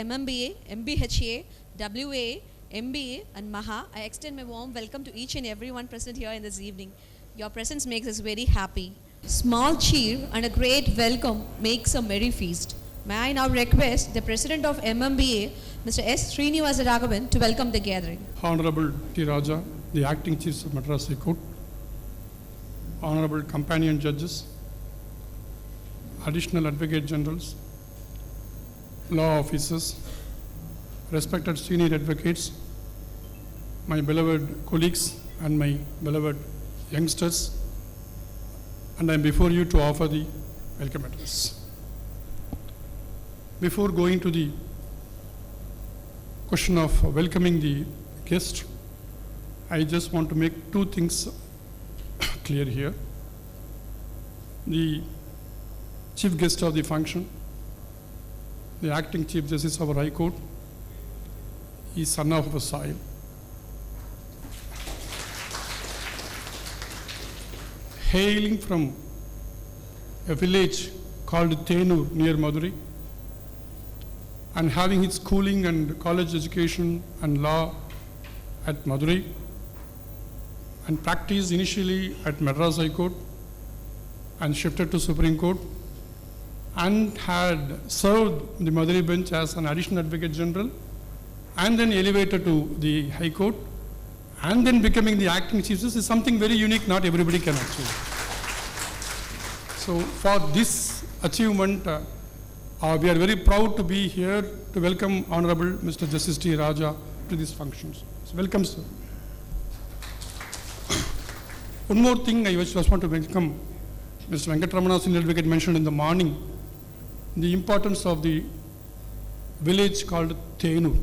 MMBA, MBHAA, WAA, MBA and MAHA, I extend my warm welcome to each and everyone present here in this evening. Your presence makes us very happy. Small cheer and a great welcome makes a merry feast. May I now request the President of MMBA, Mr. S. Srinivasa Raghavan, to welcome the gathering. Honorable T. Raja, the Acting Chiefs of Madras High Court, Honorable Companion Judges, Additional Advocate Generals, Law Officers, respected Senior Advocates, my beloved colleagues and my beloved youngsters, and I am before you to offer the welcome address. Before going to the question of welcoming the guest, I just want to make two things clear here. The chief guest of the function, the acting Chief Justice of our High Court, is son of a soil. Hailing from a village called Thenur near Madurai, and having his schooling and college education and law at Madurai, and practiced initially at Madras High Court and shifted to Supreme Court, and had served the Madurai bench as an additional advocate general, and then elevated to the High Court, and then becoming the acting chief justice is something very unique, not everybody can achieve. So for this achievement, we are very proud to be here to welcome Honorable Mr. Justice T. Raja to these functions. So welcome, sir. One more thing I just want to welcome Mr. Venkatramana, Senior Advocate, mentioned in the morning the importance of the village called Thenur.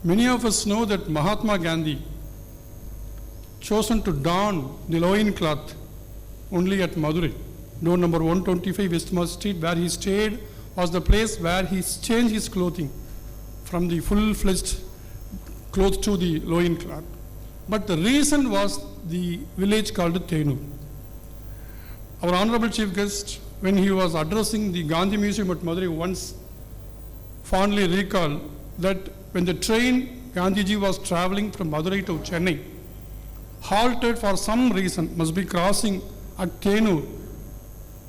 Many of us know that Mahatma Gandhi chosen to don the loincloth only at Madurai. Door number 125 Westmost Street, where he stayed, was the place where he changed his clothing from the full-fledged clothes to the loincloth. But the reason was the village called Thenur. Our honorable chief guest, when he was addressing the Gandhi Museum at Madurai, once fondly recalled that when the train Gandhiji was traveling from Madurai to Chennai, halted for some reason, must be crossing at Thenur,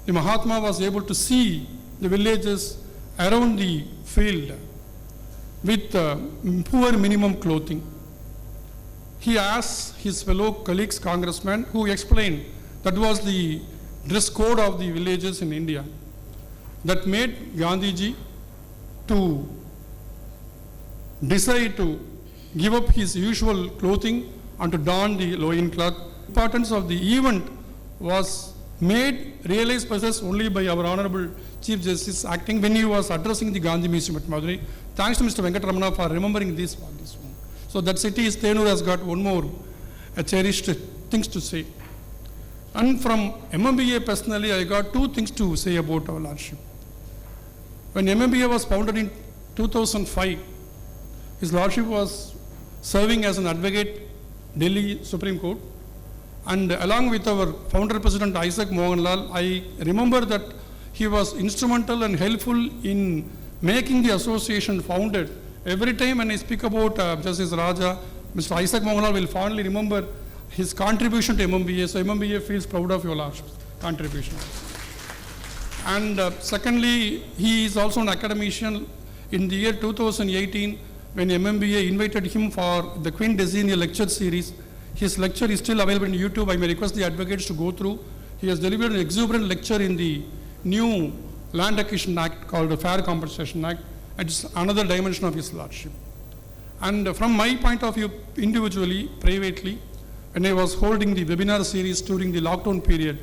the Mahatma was able to see the villages around the field with poor minimum clothing. He asked his fellow colleagues, congressmen, who explained that was the dress code of the villages in India that made Gandhiji to decide to give up his usual clothing and to don the loincloth. The importance of the event was made realized process only by our Honorable Chief Justice acting when he was addressing the Gandhi Museum at Madurai. Thanks to Mr. Venkatramana for remembering this one. So that city, Thenur, has got one more cherished things to say. And from MMBA personally, I got two things to say about our Lordship. When MMBA was founded in 2005, His Lordship was serving as an advocate, Delhi Supreme Court. And along with our founder President Isaac Mohanlal, I remember that he was instrumental and helpful in making the association founded. Every time when I speak about Justice Raja, Mr. Isaac Mohanlal will fondly remember his contribution to MMBA. So MMBA feels proud of your Lordship's contribution. And secondly, he is also an academician. In the year 2018, when MMBA invited him for the Queen Designee lecture series, his lecture is still available on YouTube. I may request the advocates to go through. He has delivered an exuberant lecture in the new Land Acquisition Act called the Fair Compensation Act. It's another dimension of his Lordship. And from my point of view, individually, privately, when I was holding the webinar series during the lockdown period,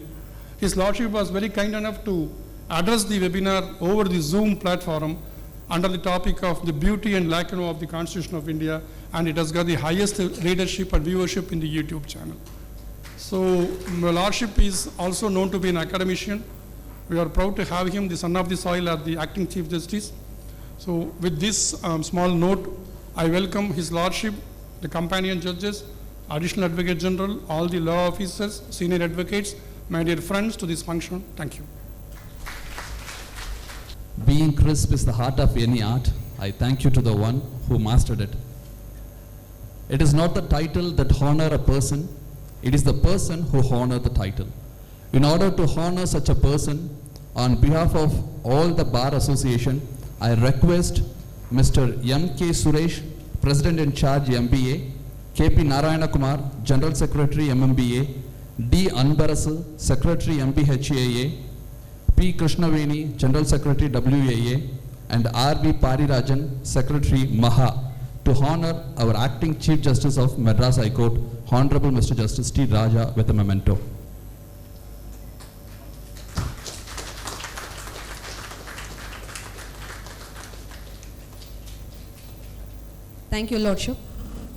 His Lordship was very kind enough to address the webinar over the Zoom platform under the topic of the beauty and lacuna of the Constitution of India, and it has got the highest readership and viewership in the YouTube channel. So, my Lordship is also known to be an academician. We are proud to have him, the son of the soil, as the acting Chief Justice. So, with this small note, I welcome His Lordship, the companion judges, Additional Advocate General, all the law officers, senior advocates, my dear friends, to this function. Thank you. Being crisp is the heart of any art. I thank you to the one who mastered it. It is not the title that honor a person, it is the person who honor the title. In order to honor such a person, on behalf of all the Bar Association, I request Mr. M.K. Suresh, President in Charge MBA, K.P. Narayana Kumar, General Secretary MMBA, D. Anbarasu, Secretary MBHAA, P. Krishnaveni, General Secretary WAA, and R.B. Parirajan, Secretary MAHA, to honor our Acting Chief Justice of Madras High Court, Honorable Mr. Justice T. Raja, with a memento. Thank you, Lordship.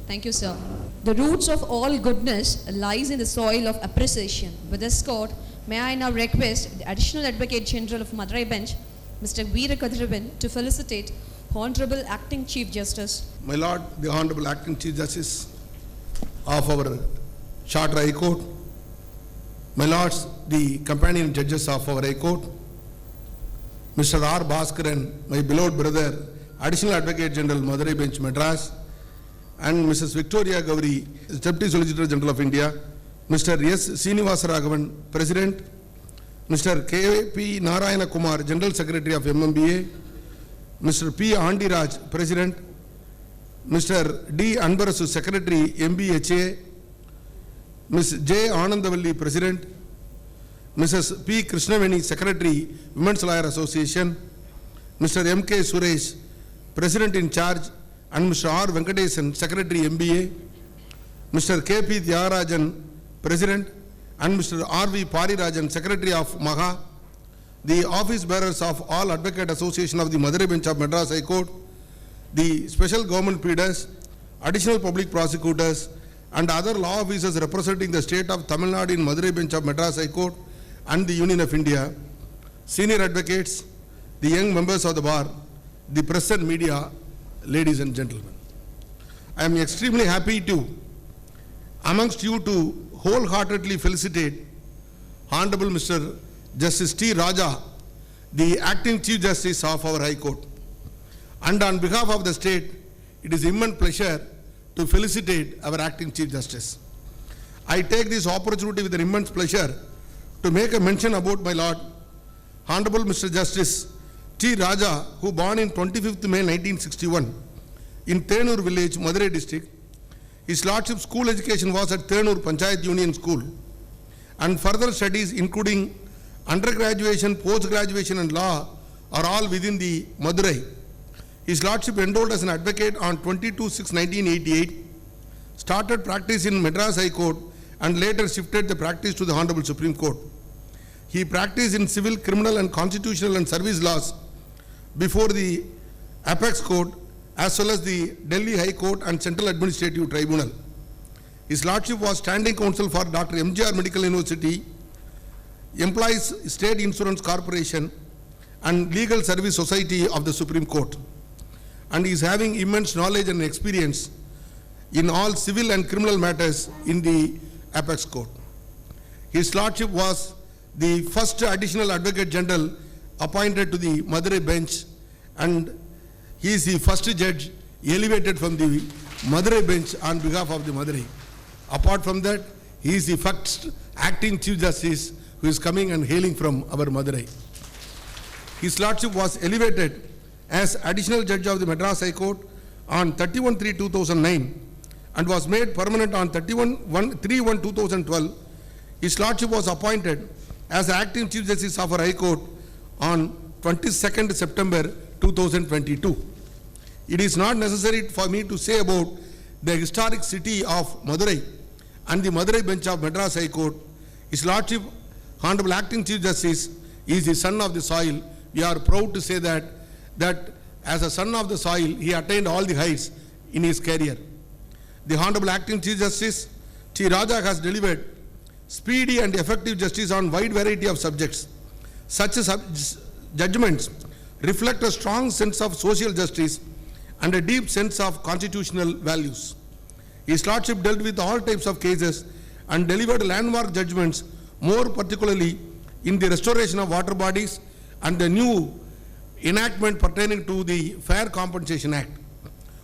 Thank you, sir. The roots of all goodness lies in the soil of appreciation. With this court, may I now request the Additional Advocate General of Madurai Bench, Mr. Veera Kathiravan, to felicitate Honorable Acting Chief Justice. My Lord, the Honorable Acting Chief Justice of our Charter High Court, my Lords, the companion judges of our High Court, Mr. R. Bhaskaran, my beloved brother, Additional Advocate General, Madurai Bench, Madras, and Mrs. Victoria Gauri, Deputy Solicitor General of India, Mr. S. Srinivasa Raghavan, President, Mr. K.P. Narayana Kumar, General Secretary of MMBA, Mr. P. Andiraj, President, Mr. D. Anbarasu, Secretary, MBHAA, Ms. J. Anandavalli, President, Mrs. P. Krishnaveni, Secretary, Women's Lawyer Association, Mr. M.K. Suresh, President in Charge, and Mr. R. Venkatesan, Secretary, MBA, Mr. K.P. Tyagarajan, President, and Mr. R.V. Parirajan, Secretary of MAHA, the office bearers of all Advocate Association of the Madurai Bench of Madras High Court, the special government pleaders, additional public prosecutors, and other law officers representing the state of Tamil Nadu in Madurai Bench of Madras High Court and the Union of India, senior advocates, the young members of the bar, the press and media, ladies and gentlemen. I am extremely happy to, amongst you, to wholeheartedly felicitate Honorable Mr. Justice T. Raja, the Acting Chief Justice of our High Court. And on behalf of the state, it is immense pleasure to felicitate our Acting Chief Justice. I take this opportunity with an immense pleasure to make a mention about my Lord, Honorable Mr. Justice T. Raja, who born in 25th May 1961 in Thenur village, Madurai district. His Lordship's school education was at Thenur Panchayat Union School, and further studies including undergraduation, post-graduation and law are all within the Madurai. His Lordship enrolled as an advocate on 22/6/1988, started practice in Madras High Court and later shifted the practice to the Honorable Supreme Court. He practiced in civil, criminal and constitutional and service laws before the Apex Court as well as the Delhi High Court and Central Administrative Tribunal. His Lordship was standing counsel for Dr. MGR Medical University, Employees State Insurance Corporation and Legal Service Society of the Supreme Court, and is having immense knowledge and experience in all civil and criminal matters in the Apex Court. His Lordship was the first Additional Advocate General appointed to the Madurai Bench, and he is the first judge elevated from the Madurai Bench on behalf of the Madurai. Apart from that, he is the first Acting Chief Justice who is coming and hailing from our Madurai. His Lordship was elevated as Additional Judge of the Madras High Court on 31/3/2009 and was made permanent on 31/3/2012. His Lordship was appointed as Acting Chief Justice of our High Court on 22nd September 2022. It is not necessary for me to say about the historic city of Madurai and the Madurai Bench of Madras High Court. His Lordship, Honorable Acting Chief Justice, is the son of the soil. We are proud to say that as a son of the soil, he attained all the heights in his career. The Honorable Acting Chief Justice T. Raja has delivered speedy and effective justice on wide variety of subjects. Such judgments reflect a strong sense of social justice and a deep sense of constitutional values. His Lordship dealt with all types of cases and delivered landmark judgments, more particularly in the restoration of water bodies and the new enactment pertaining to the Fair Compensation Act.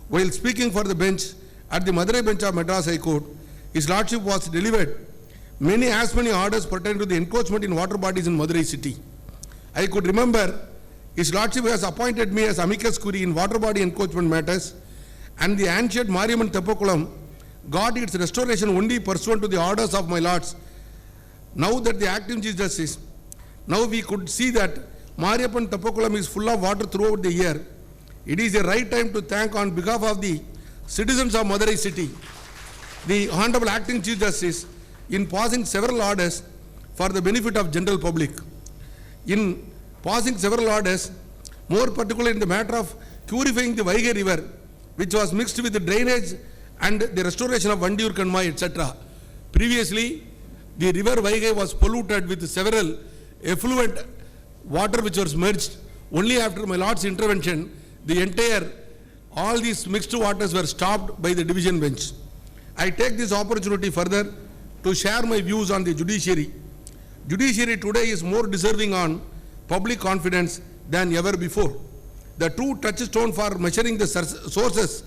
While speaking for the bench at the Madurai bench of Madras High Court, His Lordship was delivered many orders pertaining to the encroachment in water bodies in Madurai city. I could remember His Lordship has appointed me as amicus curiae in water body encroachment matters, and the ancient Mariamman Teppakulam got its restoration only pursuant to the orders of my lords. Now that the acting Chief Justice, now we could see that Mariamman Teppakulam is full of water throughout the year. It is the right time to thank on behalf of the citizens of Madurai city, the Honorable Acting Chief Justice, in passing several orders for the benefit of general public. In passing several orders, more particularly in the matter of purifying the Vaigai river, which was mixed with the drainage and the restoration of Vandiur Kanmai, etc. Previously, the river Vaigai was polluted with several effluent water which was merged. Only after my Lord's intervention, all these mixed waters were stopped by the division bench. I take this opportunity further to share my views on the judiciary. Judiciary today is more deserving on public confidence than ever before. The true touchstone for measuring the sources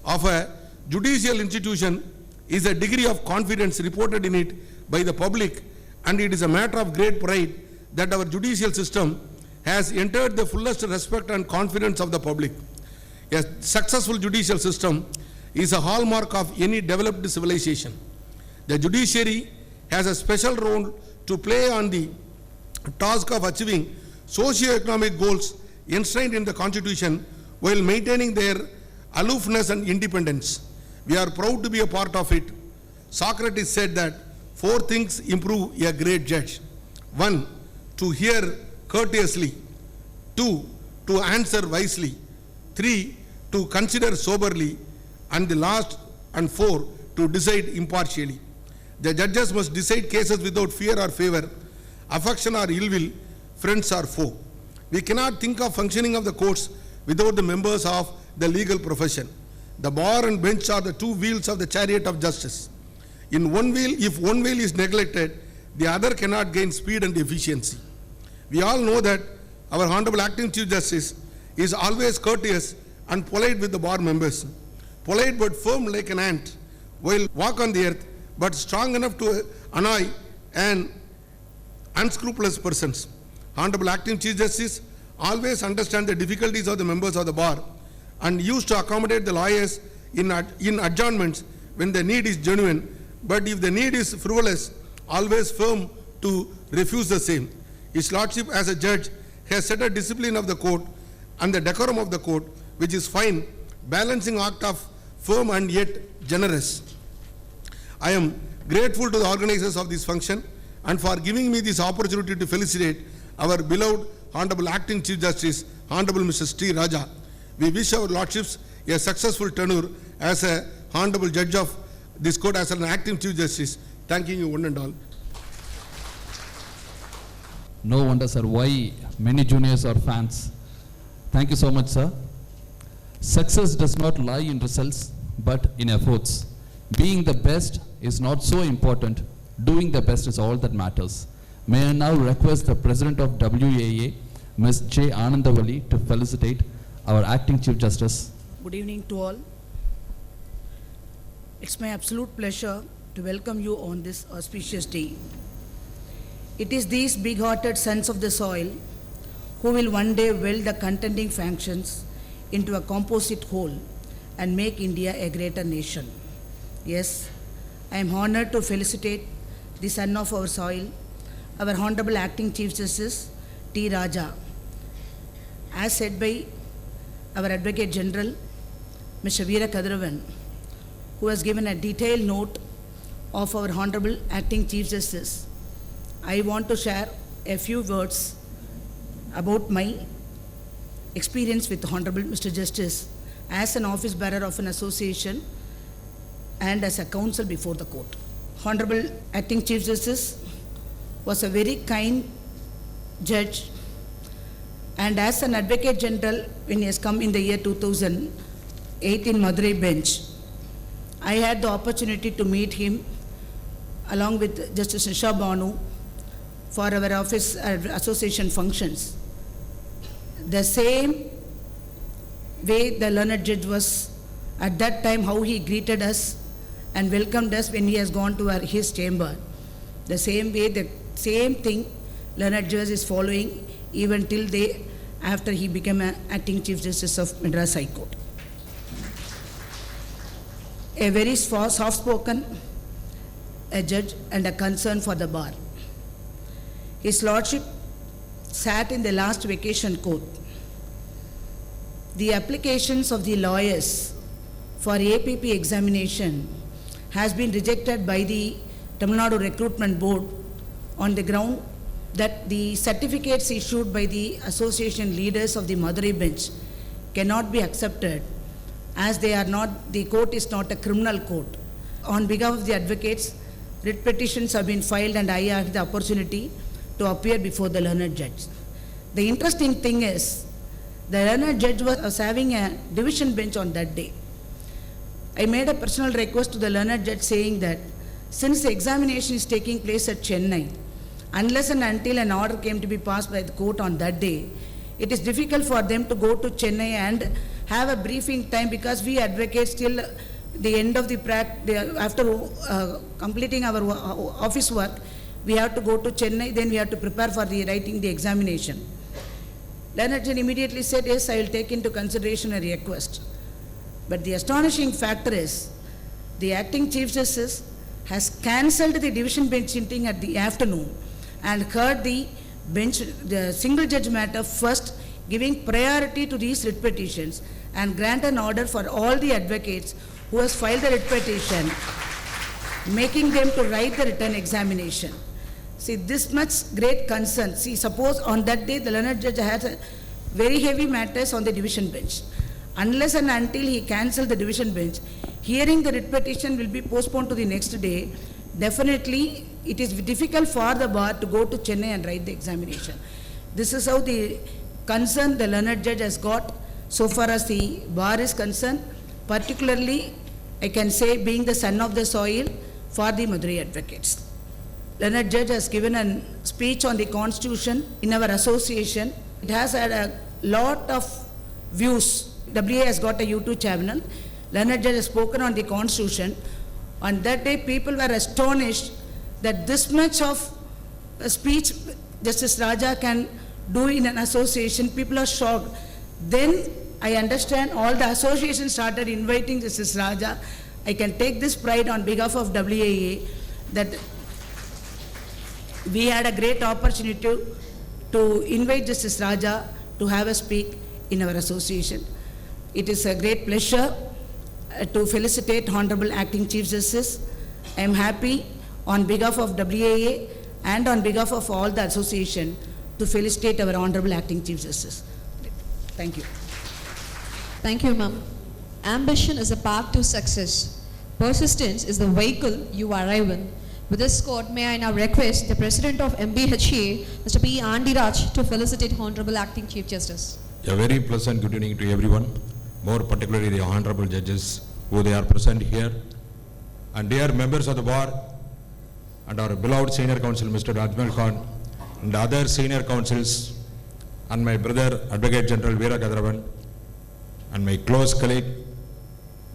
of a judicial institution is a degree of confidence reported in it by the public, and it is a matter of great pride that our judicial system has entered the fullest respect and confidence of the public. A successful judicial system is a hallmark of any developed civilization. The judiciary has a special role to play on the task of achieving socio-economic goals enshrined in the Constitution while maintaining their aloofness and independence. We are proud to be a part of it. Socrates said that 4 things improve a great judge. 1, to hear courteously. 2, to answer wisely. 3, to consider soberly. And the last, and 4, to decide impartially. The judges must decide cases without fear or favor, affection or ill will, friends or foe. We cannot think of functioning of the courts without the members of the legal profession. The bar and bench are the 2 wheels of the chariot of justice. If one wheel is neglected, the other cannot gain speed and efficiency. We all know that our Honorable Acting Chief Justice is always courteous and polite with the bar members. Polite but firm like an ant, while walk on the earth, but strong enough to annoy and unscrupulous persons. Honorable Acting Chief Justice always understands the difficulties of the members of the bar and used to accommodate the lawyers in adjournments when the need is genuine, but if the need is frivolous, always firm to refuse the same. His Lordship as a judge has set a discipline of the court and the decorum of the court, which is fine, balancing act of firm and yet generous. I am grateful to the organizers of this function and for giving me this opportunity to felicitate our beloved Honorable Acting Chief Justice, Honorable Mr. Sri Raja. We wish our Lordships a successful tenure as a Honorable Judge of this court as an Acting Chief Justice. Thanking you one and all. No wonder, sir, why many juniors are fans. Thank you so much, sir. Success does not lie in results, but in efforts. Being the best is not so important. Doing the best is all that matters. May I now request the President of WAA, Ms. J. Anandavali, to felicitate our Acting Chief Justice. Good evening to all. It's my absolute pleasure to welcome you on this auspicious day. It is these big-hearted sons of the soil who will one day weld the contending factions into a composite whole and make India a greater nation. Yes, I am honored to felicitate the son of our soil, our Honorable Acting Chief Justice T. Raja. As said by our Advocate General, Mr. Veera Kadiravan, who has given a detailed note of our Honorable Acting Chief Justice, I want to share a few words about my experience with Honorable Mr. Justice as an office bearer of an association and as a counsel before the court. Honorable Acting Chief Justice was a very kind judge, and as an Advocate General, when he has come in the year 2008 in Madurai bench, I had the opportunity to meet him along with Justice Nisha Banu for our office association functions. the same way the learned judge was at that time, how he greeted us and welcomed us when he has gone to his chamber. The same way, the same thing learned judge is following even till day after he became an acting Chief Justice of Madras High Court. A very soft-spoken a judge and a concern for the bar. His Lordship sat in the last vacation court. The applications of the lawyers for APP examination has been rejected by the Tamil Nadu Recruitment Board on the ground that the certificates issued by the association leaders of the Madurai bench cannot be accepted as they are not, the court is not a criminal court. On behalf of the advocates, writ petitions have been filed and I had the opportunity to appear before the learned judge. The interesting thing is, the learned judge was having a division bench on that day. I made a personal request to the learned judge saying that since the examination is taking place at Chennai, unless and until an order came to be passed by the court on that day, it is difficult for them to go to Chennai and have a briefing time, because we advocates till the end of the after completing our office work, we have to go to Chennai, then we have to prepare for the writing the examination. Learned judge immediately said, yes, I will take into consideration a request. But the astonishing factor is, the acting Chief Justice has cancelled the division bench sitting at the afternoon and heard the bench, the single judge matter first, giving priority to these writ petitions and grant an order for all the advocates who has filed the writ petition, making them to write the written examination. See, this much great concern. See, suppose on that day the learned judge has very heavy matters on the division bench. Unless and until he cancels the division bench, hearing the writ petition will be postponed to the next day. Definitely, it is difficult for the bar to go to Chennai and write the examination. This is how the concern the learned judge has got so far as the bar is concerned. Particularly, I can say, being the son of the soil for the Madurai advocates. Learned judge has given a speech on the constitution in our association. It has had a lot of views. WA has got a YouTube channel. Learned judge has spoken on the constitution. On that day, people were astonished that this much of a speech Justice Raja can do in an association. People are shocked. Then I understand all the associations started inviting Justice Raja. I can take this pride on behalf of WAA that we had a great opportunity to invite Justice Raja to have a speak in our association. It is a great pleasure to felicitate Hon'ble Acting Chief Justice. I am happy on behalf of WAA and on behalf of all the association to felicitate our Hon'ble Acting Chief Justice. Thank you. Thank you, ma'am. Ambition is a path to success. Persistence is the vehicle you arrive in. With this court, may I now request the President of MBHAA, Mr. P. Andiraj, to felicitate Hon'ble Acting Chief Justice. A very pleasant good evening to everyone, more particularly the honorable judges who they are present here, and dear members of the bar, and our beloved senior counsel, Mr. Ajmal Khan, and other senior counsels, and my brother, Advocate General Veera Kadravan, and my close colleague,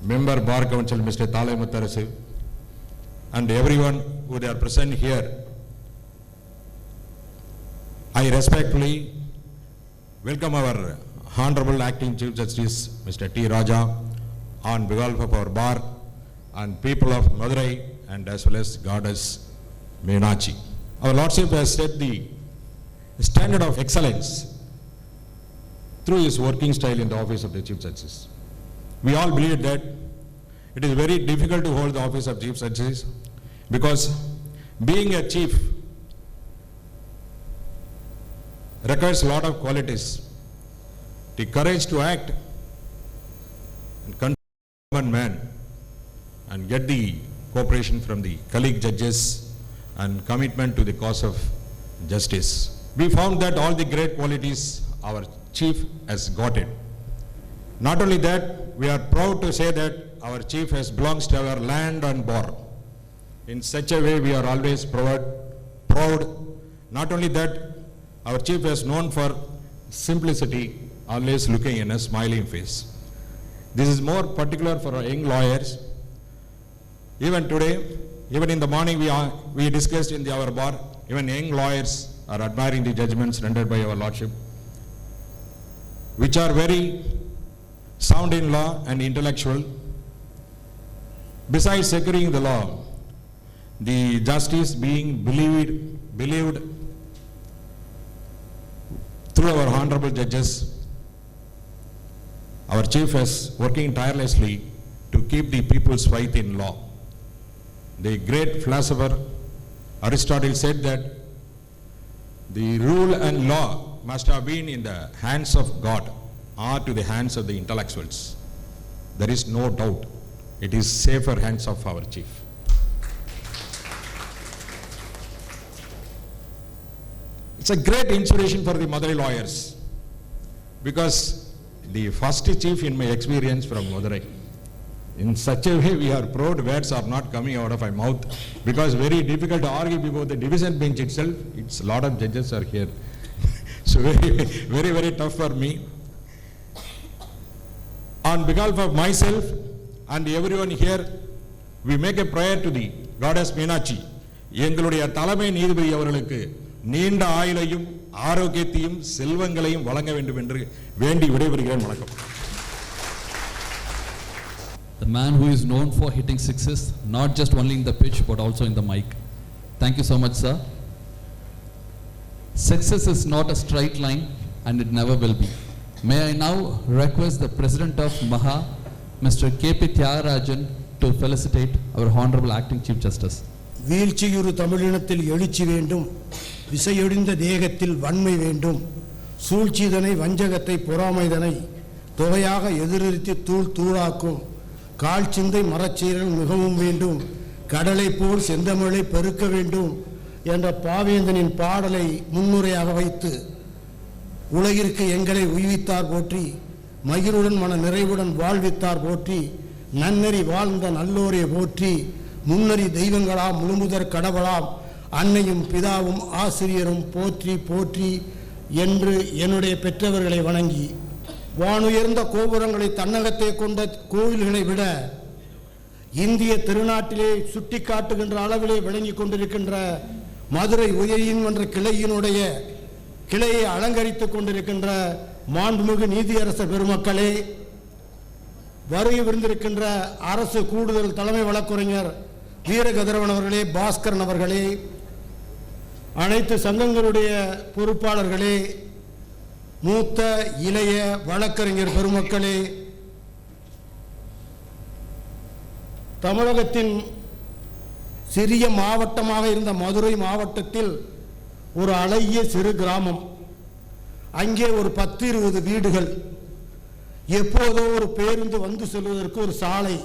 member Bar Council, Mr. Thalai Muttarasu, and everyone who they are present here. I respectfully welcome our Honorable Acting Chief Justice, Mr. T. Raja, on behalf of our bar and people of Madurai and as well as Goddess Meenachi. Our Lordship has set the standard of excellence through his working style in the office of the Chief Justice. We all believe that it is very difficult to hold the office of Chief Justice because being a chief requires a lot of qualities. The courage to act and control one man and get the cooperation from the colleague judges and commitment to the cause of justice. We found that all the great qualities our chief has got it. Not only that, we are proud to say that our chief has belongs to our land and bar. In such a way, we are always proud. Not only that, our chief is known for simplicity always looking in a smiling face. This is more particular for our young lawyers. Even today, even in the morning we discussed in our bar, even young lawyers are admiring the judgments rendered by our Lordship, which are very sound in law and intellectual. Besides securing the law, the justice being believed through our honorable judges, our chief is working tirelessly to keep the people's faith in law. The great philosopher Aristotle said that the rule and law must have been in the hands of God or to the hands of the intellectuals. There is no doubt it is safer hands of our chief. It's a great inspiration for the Madurai lawyers, because the first chief in my experience from Madurai, in such a way we are proud, words are not coming out of my mouth, because very difficult to argue before the division bench itself. It's a lot of judges are here. So very tough for me. On behalf of myself and everyone here, we make a prayer to the goddess Meenakshi. எங்களுடைய தலைமை நீதிபதி அவர்களுக்கு நீண்ட ஆயுளையும் ஆரோக்கியத்தையும் செல்வங்களையும் வழங்க வேண்டும் என்று வேண்டி விடைபெறுகிறேன். வணக்கம். The man who is known for hitting sixes, not just only in the pitch but also in the mic. Thank you so much, sir. Success is not a straight line and it never will be. May I now request the President of MAHA, Mr. K.P. Tyagarajan, to felicitate our Honorable Acting Chief Justice. வீழ்ச்சியுறு தமிழினத்தில் எழுச்சி வேண்டும், விசையொடிந்த தேகத்தில் வன்மை வேண்டும், சூழ்ச்சிதனை வஞ்சகத்தை பொறாமைதனை தொகையாக எதிர்நிறுத்தி தூள் தூளாக்கும் கால் சிந்தை மரச்சீரல் மிகவும் வேண்டும், கடலை போல் செந்தமிழை பெருக்க வேண்டும் என்ற பாவேந்தனின் பாடலை முன்னுரையாக வைத்து உலகிற்கு எங்களை உய்வித்தார் போற்றி, மகிழுடன் மன நிறைவுடன் வாழ்வித்தார் போற்றி, நன்னறி வாழ்ந்த நல்லோரே போற்றி, முன்னறி தெய்வங்களாம் முழுமுதற் கடவுளாம் அன்னையும் பிதாவும் ஆசிரியரும் போற்றி போற்றி என்று என்னுடைய பெற்றவர்களை வணங்கி, வானுயர்ந்த கோபுரங்களை தன்னகத்தை கொண்ட கோவில்களை விட இந்திய திருநாட்டிலே சுட்டி காட்டுகின்ற அளவிலே விளங்கி கொண்டிருக்கின்ற மதுரை உயர்நீதிமன்ற கிளையினுடைய கிளையை அலங்கரித்துக் கொண்டிருக்கின்ற மாண்புமிகு நீதியரசர் பெருமக்களே, வருகை விருந்திருக்கின்ற அரசு கூடுதல் தலைமை வழக்கறிஞர் வீரகதிரவன் அவர்களே, பாஸ்கரன் அவர்களே, அனைத்து சங்கங்களுடைய பொறுப்பாளர்களே, மூத்த இளைய வழக்கறிஞர் பெருமக்களே, தமிழகத்தின் சிறிய மாவட்டமாக இருந்த மதுரை மாவட்டத்தில் ஒரு அழகிய சிறு கிராமம், அங்கே ஒரு 10-20 வீடுகள், எப்போதோ ஒரு பேருந்து வந்து செல்வதற்கு ஒரு சாலை,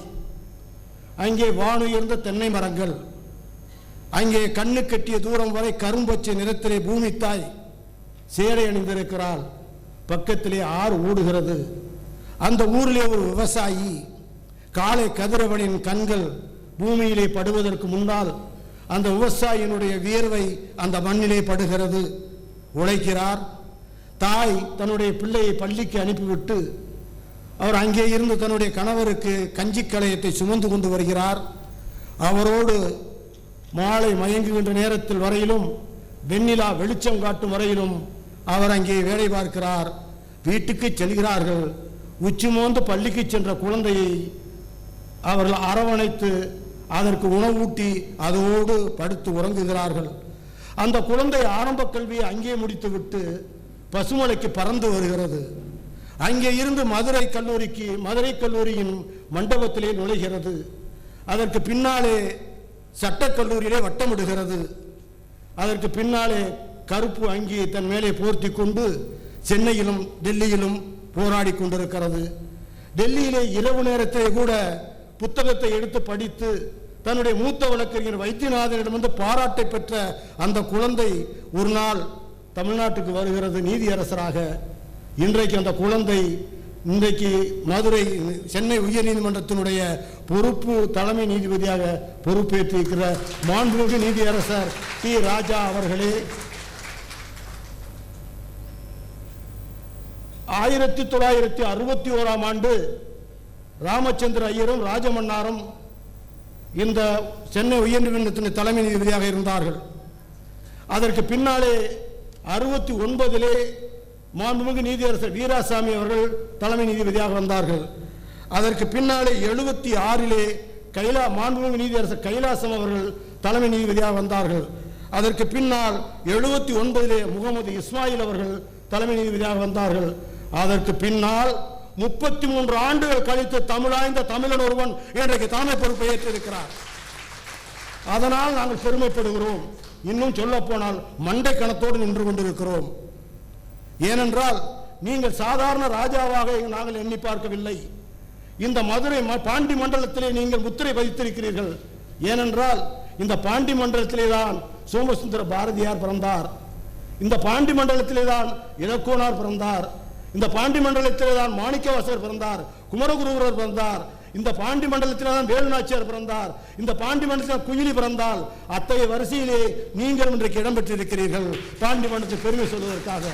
அங்கே வானுயர்ந்த தென்னை மரங்கள், அங்கே கண்ணு கட்டிய தூரம் வரை கரும்பச்சை நிறத்திலே பூமி தாய் சேலை அணிந்திருக்கிறாள், பக்கத்திலே ஆறு ஓடுகிறது. அந்த ஊரிலே ஒரு விவசாயி, காலை கதிரவனின் கண்கள் பூமியிலே படுவதற்கு முன்னால் அந்த விவசாயியினுடைய வியர்வை அந்த மண்ணிலே படுகிறது, உழைக்கிறார். தாய் தன்னுடைய பிள்ளையை பள்ளிக்கு அனுப்பிவிட்டு அவர் அங்கே இருந்து தன்னுடைய கணவருக்கு கஞ்சி களையத்தை சுமந்து கொண்டு வருகிறார். அவரோடு மாலை மயங்குகின்ற நேரத்தில் வரையிலும், வெண்ணிலா வெளிச்சம் காட்டும் வரையிலும் அவர் அங்கே வேலை பார்க்கிறார். வீட்டுக்கு செல்கிறார்கள். உச்சி மோந்து பள்ளிக்கு சென்ற குழந்தையை அவர்கள் அரவணைத்து அதற்கு உணவூட்டி அதோடு படுத்து உறங்குகிறார்கள். அந்த குழந்தை ஆரம்ப கல்வியை அங்கே முடித்துவிட்டு பசுமலைக்கு பறந்து வருகிறது. அங்கே இருந்து மதுரை கல்லூரியின் மண்டபத்திலே நுழைகிறது. அதற்கு பின்னாலே சட்டக்கல்லூரியிலே வட்டமிடுகிறது. அதற்கு பின்னாலே கருப்பு அங்கி தன் மேலே போர்த்தி கொண்டு சென்னையிலும் டெல்லியிலும் போராடி கொண்டிருக்கிறது. டெல்லியிலே இரவு நேரத்திலே கூட புத்தகத்தை எடுத்து படித்து தன்னுடைய மூத்த வழக்கறிஞர் வைத்தியநாதனிடமிருந்து பாராட்டை பெற்ற அந்த குழந்தை ஒரு நாள் தமிழ்நாட்டுக்கு வருகிறது நீதியரசராக. இன்றைக்கு அந்த குழந்தை மதுரை சென்னை உயர்நீதிமன்றத்தினுடைய பொறுப்பு தலைமை நீதிபதியாக பொறுப்பேற்றிருக்கிற மாண்புமிகு நீதியரசர் டி. ராஜா அவர்களே, 1961 ஆண்டு ராமச்சந்திர ஐயரும் ராஜமன்னாரும் இந்த சென்னை உயர்நீதிமன்றத்தின் தலைமை நீதிபதியாக இருந்தார்கள். அதற்கு பின்னாலே 69 மாண்புமிகு நீதியரசர் வீராசாமி அவர்கள் தலைமை நீதிபதியாக வந்தார்கள். அதற்கு பின்னாலே 76 மாண்புமிகு நீதியரசர் கைலாசம் அவர்கள் தலைமை நீதிபதியாக வந்தார்கள். அதற்கு பின்னால் 79 முகமது இஸ்மாயில் அவர்கள் தலைமை நீதிபதியாக வந்தார்கள். அதற்கு பின்னால் 33 ஆண்டுகள் கழித்து தமிழாய்ந்த தமிழன் ஒருவன் இன்றைக்கு தலைமை பொறுப்பை ஏற்றிருக்கிறார். அதனால் நாங்கள் பெருமைப்படுகிறோம். இன்னும் சொல்ல போனால் மண்டை கணத்தோடு நின்று கொண்டிருக்கிறோம். ஏனென்றால் நீங்கள் சாதாரண ராஜாவாக நாங்கள் எண்ணி பார்க்கவில்லை. இந்த மதுரை பாண்டி மண்டலத்திலே நீங்கள் முத்திரை பதித்திருக்கிறீர்கள். ஏனென்றால் இந்த பாண்டி மண்டலத்திலே தான் சோமசுந்தர பாரதியார் பிறந்தார். இந்த பாண்டி மண்டலத்திலே தான் இலக்கோனார் பிறந்தார். இந்த பாண்டி மண்டலத்திலே தான் மாணிக்கவாசகர் பிறந்தார், குமரகுருவரர் பிறந்தார். இந்த பாண்டி மண்டலத்திலே தான் வேலுநாச்சியார் பிறந்தார். இந்த பாண்டி மண்டலத்தில் குயிலி பிறந்தால் அத்தகைய வரிசையிலே நீங்கள் இன்றைக்கு இடம்பெற்றிருக்கிறீர்கள் பாண்டி மண்டலத்தை பெருமை சொல்வதற்காக.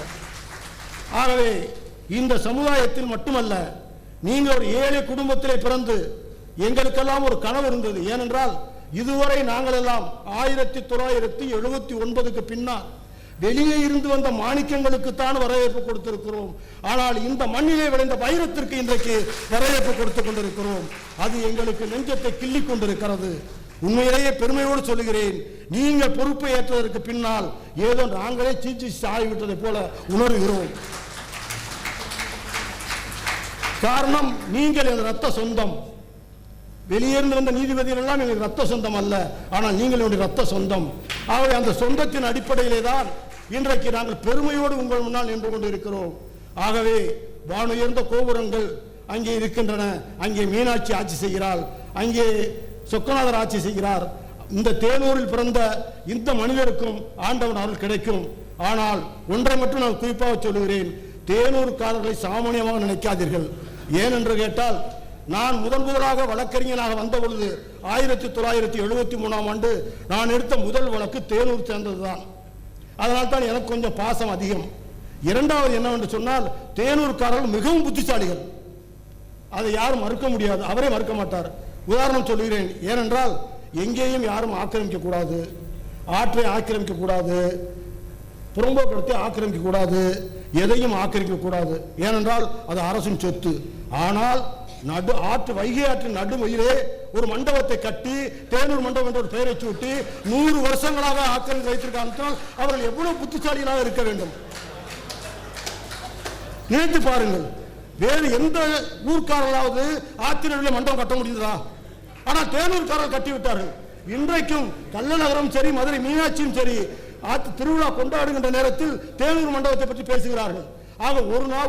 ஆகவே இந்த சமுதாயத்தில் மட்டுமல்ல, நீங்கள் ஒரு ஏழை குடும்பத்திலே பிறந்து எங்களுக்கெல்லாம் ஒரு கனவு இருந்தது. ஏனென்றால் இதுவரை நாங்கள் எல்லாம் 1979க்கு பின்னால் வெளியே இருந்து வந்த மாணிக்கங்களுக்குத்தான் வரவேற்பு கொடுத்திருக்கிறோம். ஆனால் இந்த மண்ணிலே விளைந்த வைரத்திற்கு இன்றைக்கு வரவேற்பு கொடுத்துக் கொண்டிருக்கிறோம். அது எங்களுக்கு நெஞ்சத்தை கிள்ளிக் கொண்டிருக்கிறது. உண்மையிலேயே பெருமையோடு சொல்லுகிறேன், நீங்கள் பொறுப்பை ஏற்றதற்கு பின்னால் ஏதோ நாங்களே சீச்சி ஆகிவிட்டதை போல உணர்கிறோம். காரணம், நீங்கள் என் ரத்த சொந்தம். வெளியேந்து வந்த நீதிபதிகள் எல்லாம் எங்களுக்கு ரத்த சொந்தம் அல்ல, ஆனால் நீங்கள் என்னுடைய ரத்த சொந்தம். ஆகவே அந்த சொந்தத்தின் அடிப்படையிலே தான் இன்றைக்கு நாங்கள் பெருமையோடு உங்கள் முன்னால் நின்று கொண்டிருக்கிறோம். ஆகவே வானுயர்ந்த கோபுரங்கள் அங்கே இருக்கின்றன. அங்கே மீனாட்சி ஆட்சி செய்கிறாள், அங்கே சொக்கநாதர் ஆட்சி செய்கிறார். இந்த தேனூரில் பிறந்த இந்த மனிதருக்கும் ஆண்டவன் அருள் கிடைக்கும். ஆனால் ஒன்றை மட்டும் நான் குறிப்பாக சொல்லுகிறேன், தேனூர்காரர்களை சாமானியமாக நினைக்காதீர்கள். ஏனென்று கேட்டால், நான் முதலாக வழக்கறிஞனாக வந்த பொழுது 1973 ஆண்டு நான் எடுத்த முதல் வழக்கு தேனூர் சேர்ந்ததுதான். அதனால் தான் எனக்கு கொஞ்சம் பாசம் அதிகம். இரண்டாவது என்னவென்று சொன்னால், தேனூர்காரர்கள் மிகவும் புத்திசாலிகள். அதை யாரும் மறுக்க முடியாது, அவரே மறுக்க மாட்டார். உதாரணம் சொல்கிறேன். ஏனென்றால் எங்கேயும் யாரும் ஆக்கிரமிக்க கூடாது, ஆற்றை ஆக்கிரமிக்க கூடாது, புறம்போக்கத்தை ஆக்கிரமிக்க கூடாது, எதையும் ஆக்கிரமிக்க கூடாது. ஏனென்றால் அது அரசின் சொத்து. ஆனால் வைகை ஆற்றின் நடுமையிலே ஒரு மண்டபத்தை கட்டி தேனூர் மண்டபம் என்ற ஒரு பெயரை சூட்டி 100 வருஷங்களாக ஆக்கிரமித்து வைத்திருக்காங்க. அவர்கள் எவ்வளவு புத்திசாலிகளாக இருக்க வேண்டும் நினைத்து பாருங்கள். வேறு எந்த ஊர்க்காரர்களாவது ஆற்றினுடைய மண்டபம் கட்ட முடியுதா? ஆனால் தேனூர்காரர்கள் கட்டிவிட்டார்கள். இன்றைக்கும் கள்ளநகரம் சரி, மதுரை மீனாட்சியும் சரி, ஆற்று திருவிழா கொண்டாடுகின்ற நேரத்தில் தேனூர் மண்டபத்தை பற்றி பேசுகிறார்கள். ஆக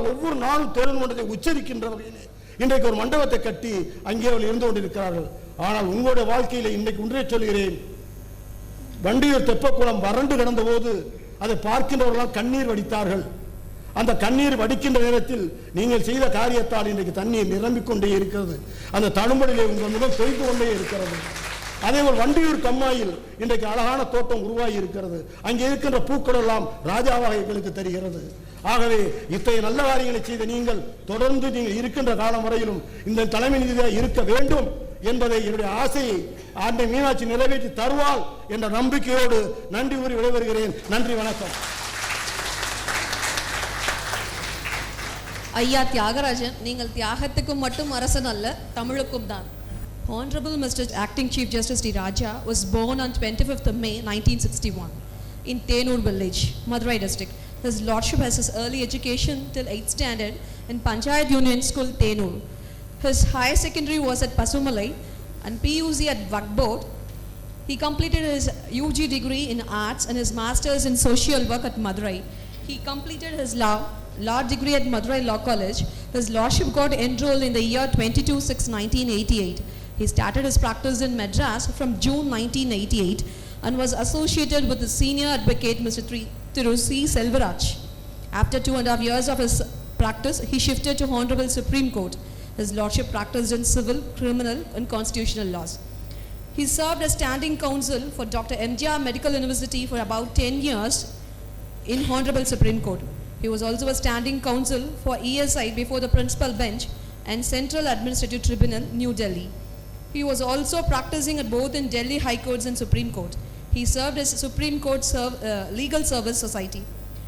ஒவ்வொரு நாளும் தேனூர் மண்டபத்தை உச்சரிக்கின்ற வகையிலே இன்றைக்கு ஒரு மண்டபத்தை கட்டி அங்கே அவர்கள் இருந்து கொண்டிருக்கிறார்கள். ஆனால் உங்களுடைய வாழ்க்கையில் இன்றைக்கு ஒன்றே சொல்கிறேன், வண்டியூர் தெப்பக்குளம் வறண்டு கிடந்த போது அதை பார்க்கின்றவர்களால் கண்ணீர் வடித்தார்கள். அந்த கண்ணீர் வடிக்கின்ற நேரத்தில் நீங்கள் செய்த காரியத்தால் இன்றைக்கு தண்ணீர் நிரம்பிக் கொண்டே இருக்கிறது. அந்த தழும்பலிலே உங்கள் முகம் தொய்ந்து கொண்டே இருக்கிறது. அதே போல் வண்டியூர் கம்மாயில் இன்றைக்கு அழகான தோட்டம் உருவாகி இருக்கிறது. அங்கே இருக்கின்ற பூக்கள் எல்லாம் ராஜாவாக எங்களுக்கு தெரிகிறது. ஆகவே இத்தகைய நல்ல காரியங்களை செய்த நீங்கள் தொடர்ந்து நீங்கள் இருக்கின்ற காலம் வரையிலும் இந்த தலைமை நீதியாக இருக்க வேண்டும் என்பதை என்னுடைய ஆசையை ஆண்டை மீனாட்சி நிறைவேற்றி தருவாள் என்ற நம்பிக்கையோடு நன்றி கூறி விடைபெறுகிறேன். நன்றி, வணக்கம். ஐயா தியாகராஜன், நீங்கள் தியாகத்துக்கும் மட்டும் அரசன் அல்ல, தமிழுக்கும் தான். Hon'ble Mr. Acting Chief Justice T. Raja was born on 25th of May 1961 in Tenur village, Madurai district. His lordship has his early education till 8th standard in Panchayat Union School, Tenur. His higher secondary was at Pasumalai and PUC at Vakbod. He completed his UG degree in arts and his masters in social work at Madurai. He completed his law degree at Madurai Law College. His lordship got enrolled in the year 22/6/1988. He started his practice in Madras from June 1988 and was associated with the senior advocate Mr. Tirusi Selvaraj. After 2.5 years of his practice, he shifted to Hon'ble Supreme Court. His lordship practiced in civil, criminal and constitutional laws. He served as standing counsel for Dr. MBHAA Medical University for about 10 years in Hon'ble Supreme Court. He was also a standing counsel for ESI before the principal bench and Central Administrative Tribunal, New Delhi. He was also practicing at both in Delhi High Courts and Supreme Court. He served as Supreme Court Legal Service Society.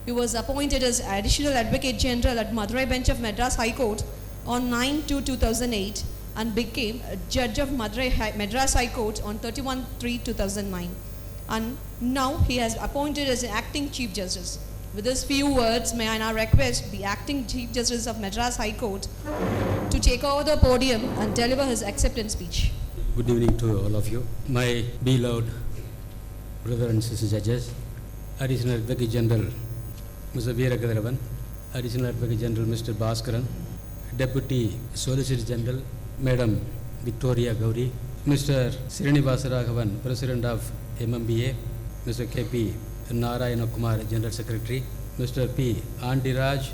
He was appointed as Additional Advocate General at Madurai Bench of Madras High Court on 9/2/2008 and became a Judge of Madras High Court on 31/3/2009. And now he has appointed as an Acting Chief Justice. With these few words, may I now request the Acting Chief Justice of Madras High Court to take over the podium and deliver his acceptance speech. Good evening to all of you. My beloved brother and sister judges, Additional Advocate General Mr. Veerakadaravan, Additional Advocate General Mr. Bhaskaran, Deputy Solicitor General Madam Victoria Gauri, Mr. Srinivasa Raghavan, President of MMBA, Mr. KP Narayana Kumar, General Secretary, Mr. P. Andiraj,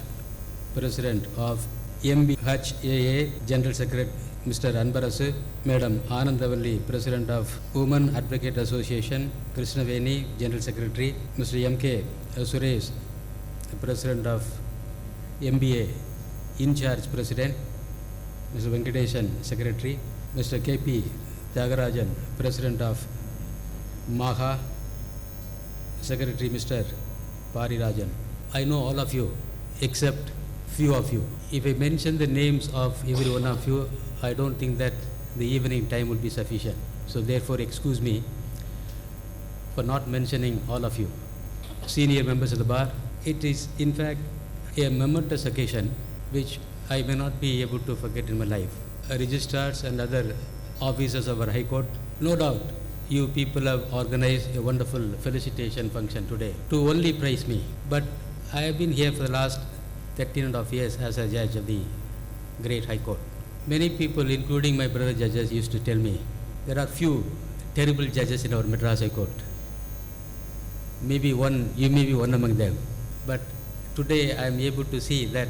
President of MBHAA, General Secretary, Mr. Anbarasu, Madam Anandavalli, President of Women Advocate Association, Krishnaveni, General Secretary, Mr. M.K. Suresh, President of MBA, In Charge President, Mr. Venkateshan, Secretary, Mr. K.P. Tyagarajan, President of MAHA, Secretary Mr. Parirajan. I know all of you except few of you. If I mention the names of every one of you, I don't think that the evening time will be sufficient. So therefore excuse me for not mentioning all of you. Senior members of the bar, it is in fact a momentous occasion which I may not be able to forget in my life. Registrars and other officers of our High Court, no doubt you people have organized a wonderful felicitation function today to only praise me. But I have been here for the last 13.5 years as a judge of the great High Court. Many people, including my brother judges, used to tell me there are few terrible judges in our Madras High Court. Maybe one, you may be one among them. But today I am able to see that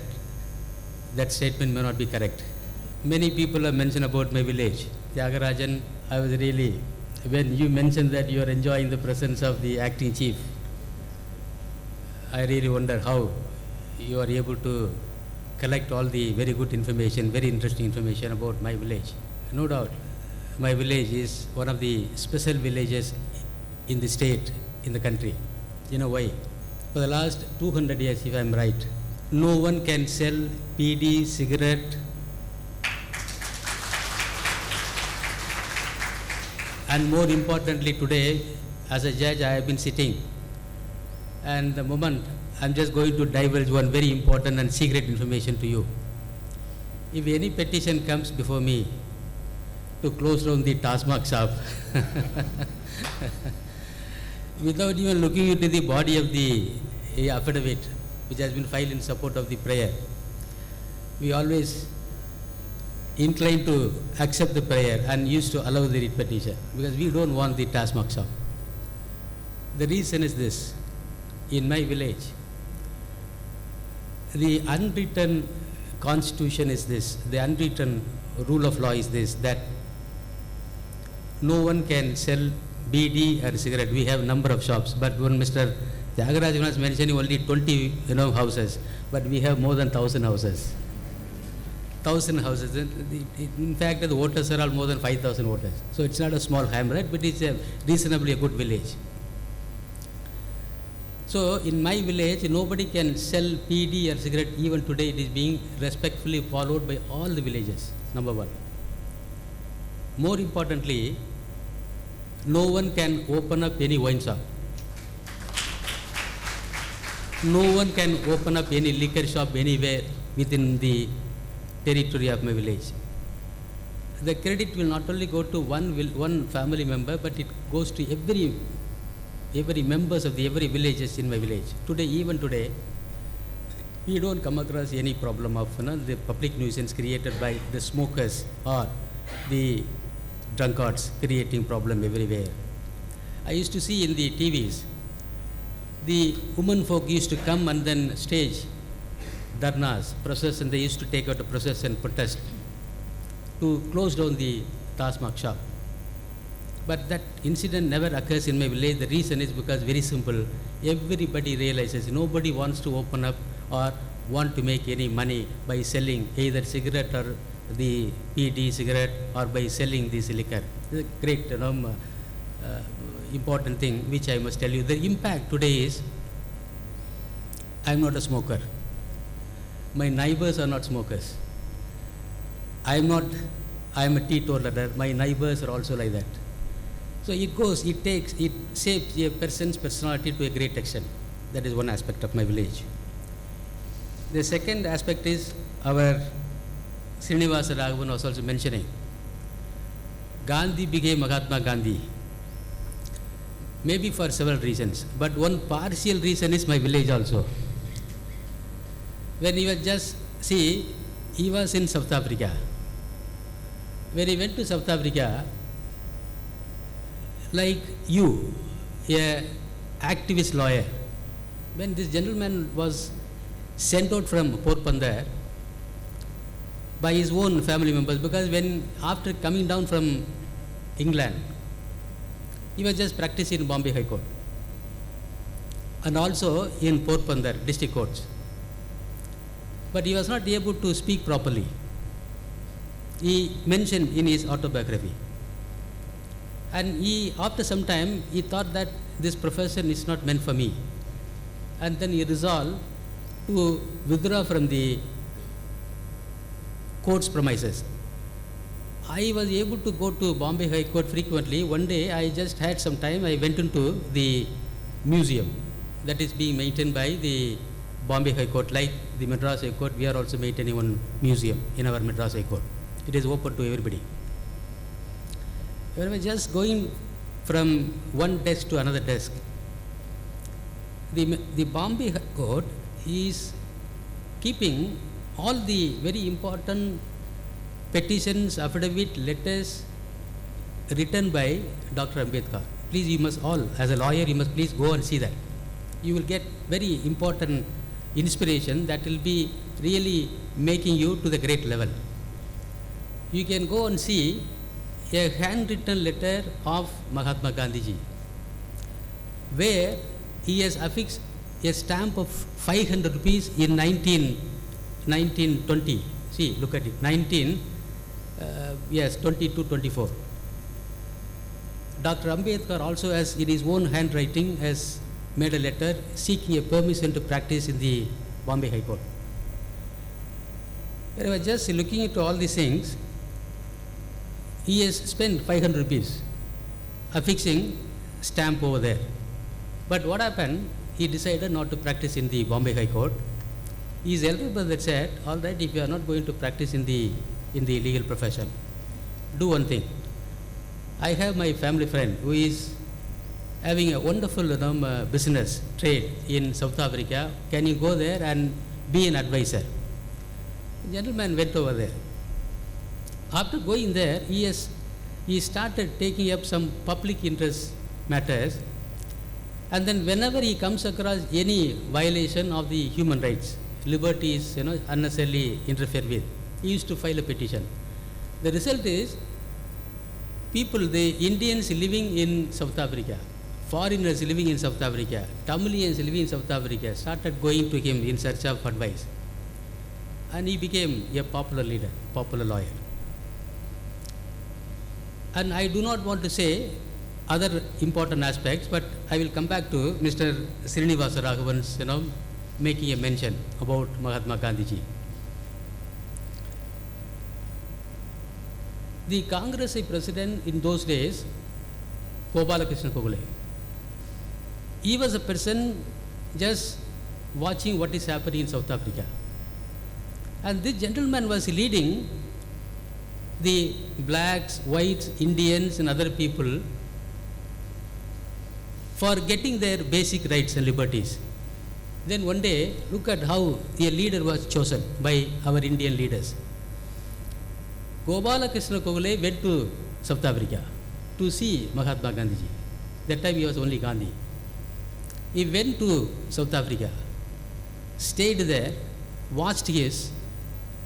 that statement may not be correct. Many people have mentioned about my village. Tyagarajan, I was really, when you mentioned that you are enjoying the presence of the acting chief, I really wonder how you are able to collect all the very good information, very interesting information about my village. No doubt, my village is one of the special villages in the state, in the country. You know why? For the last 200 years, if I am right, no one can sell PD, cigarette, and more importantly today, as a judge, I have been sitting, and the moment I'm just going to divulge one very important and secret information to you. If any petition comes before me to close down the Tasmak shop, without even looking into the body of the affidavit which has been filed in support of the prayer, we always inclined to accept the prayer and used to allow the writ petition because we don't want the Tasmak shop. The reason is this: in my village, the unwritten constitution is this, the unwritten rule of law is this, that no one can sell BD or cigarette. We have number of shops, but when Mr. Tyagarajan was mentioning only 20 houses, but we have more than 1,000 houses. 1,000 houses. In fact, the voters are all more than 5,000 voters. So it's not a small hamlet, but it's a reasonably a good village. So in my village, nobody can sell PD or cigarette. Even today, it is being respectfully followed by all the villages, number one. More importantly, no one can open up any wine shop. No one can open up any liquor shop anywhere within the territory of my village. The credit will not only go to one family member, but it goes to every members of every villages in my village. Today, even today, we don't come across any problem of the public nuisance created by the smokers or the drunkards creating problem everywhere. I used to see in the TVs, the women folk used to come and then stage dharnas, process, and they used to take out a process and protest to close down the Tasmak shop. But that incident never occurs in my village. The reason is because very simple. Everybody realizes nobody wants to open up or want to make any money by selling either cigarette or the PET cigarette or by selling this liquor. This is a great important thing which I must tell you. The impact today is, I am not a smoker. My neighbors are not smokers. I am a teetotaler. My neighbors are also like that. So it shapes a person's personality to a great extent. That is one aspect of my village. The second aspect is our Srinivasa Raghavan was also mentioning. Gandhi became Mahatma Gandhi. Maybe for several reasons, but one partial reason is my village also. When he was in South Africa. When he went to South Africa, like you, a activist lawyer, when this gentleman was sent out from Porbandar by his own family members, because after coming down from England, he was just practicing in Bombay High Court and also in Porbandar district courts. But he was not able to speak properly. He mentioned in his autobiography. And after some time, he thought that this profession is not meant for me. And then he resolved to withdraw from the court's premises. I was able to go to Bombay High Court frequently. One day, I just had some time. I went into the museum that is being maintained by the Bombay High Court. Like the Madras High Court, we are also maintaining one museum in our Madras High Court. It is open to everybody. When I was just going from one desk to another desk, the Bombay High Court is keeping all the very important petitions, affidavit, letters written by Dr. Ambedkar. Please, you must all, as a lawyer, you must please go and see that. You will get very important inspiration that will be really making you to the great level. You can go and see a handwritten letter of Mahatma Gandhiji, where he has affixed a stamp of 500 rupees in 1920. See, look at it, 22-24. Dr. Ambedkar also has, in his own handwriting, has made a letter seeking a permission to practice in the Bombay High Court. When I was just looking into all these things, he has spent 500 rupees affixing stamp over there. But what happened? He decided not to practice in the Bombay High Court. His elder brother said, all right, if you are not going to practice in the legal profession, do one thing. I have my family friend who is having a wonderful business trade in South Africa. Can you go there and be an advisor? The gentleman went over there. After going there, he started taking up some public interest matters, and then whenever he comes across any violation of the human rights, liberties, unnecessarily interfered with, he used to file a petition. The result is, the Indians living in South Africa, foreigners living in South Africa, Tamilians living in South Africa started going to him in search of advice. And he became a popular leader, popular lawyer. And I do not want to say other important aspects, but I will come back to Mr. Srinivasa Raghavan's, making a mention about Mahatma Gandhiji. The Congress president in those days, Gopalakrishna Gogole, he was a person just watching what is happening in South Africa. And this gentleman was leading the blacks, whites, Indians and other people for getting their basic rights and liberties. Then one day, look at how a leader was chosen by our Indian leaders. Gopalakrishna Gogole went to South Africa to see Mahatma Gandhiji. That time he was only Gandhi. He went to South Africa, stayed there, watched his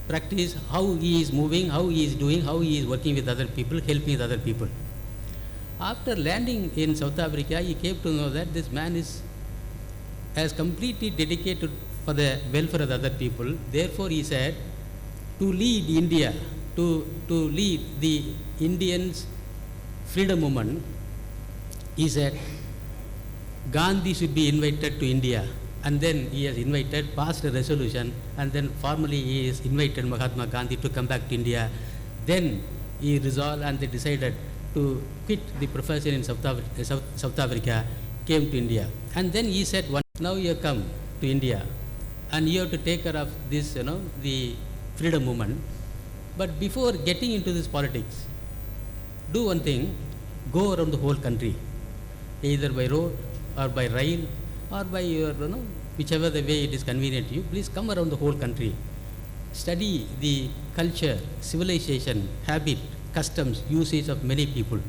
practice, how he is moving, how he is doing, how he is working with other people, helping with other people. After landing in South Africa, he came to know that this man has completely dedicated for the welfare of the other people. Therefore, he said, to lead India, to lead the Indians' freedom movement, he said, Gandhi should be invited to India. And then he has invited, passed a resolution, and then formally he has invited Mahatma Gandhi to come back to India. Then he resolved and they decided to quit the profession in South Africa, came to India. And then he said, now you have come to India and you have to take care of this, the freedom movement. But before getting into this politics, do one thing, go around the whole country, either by road or by rail or by your, whichever the way it is convenient to you. Please come around the whole country. Study the culture, civilization, habit, customs, usage of many people.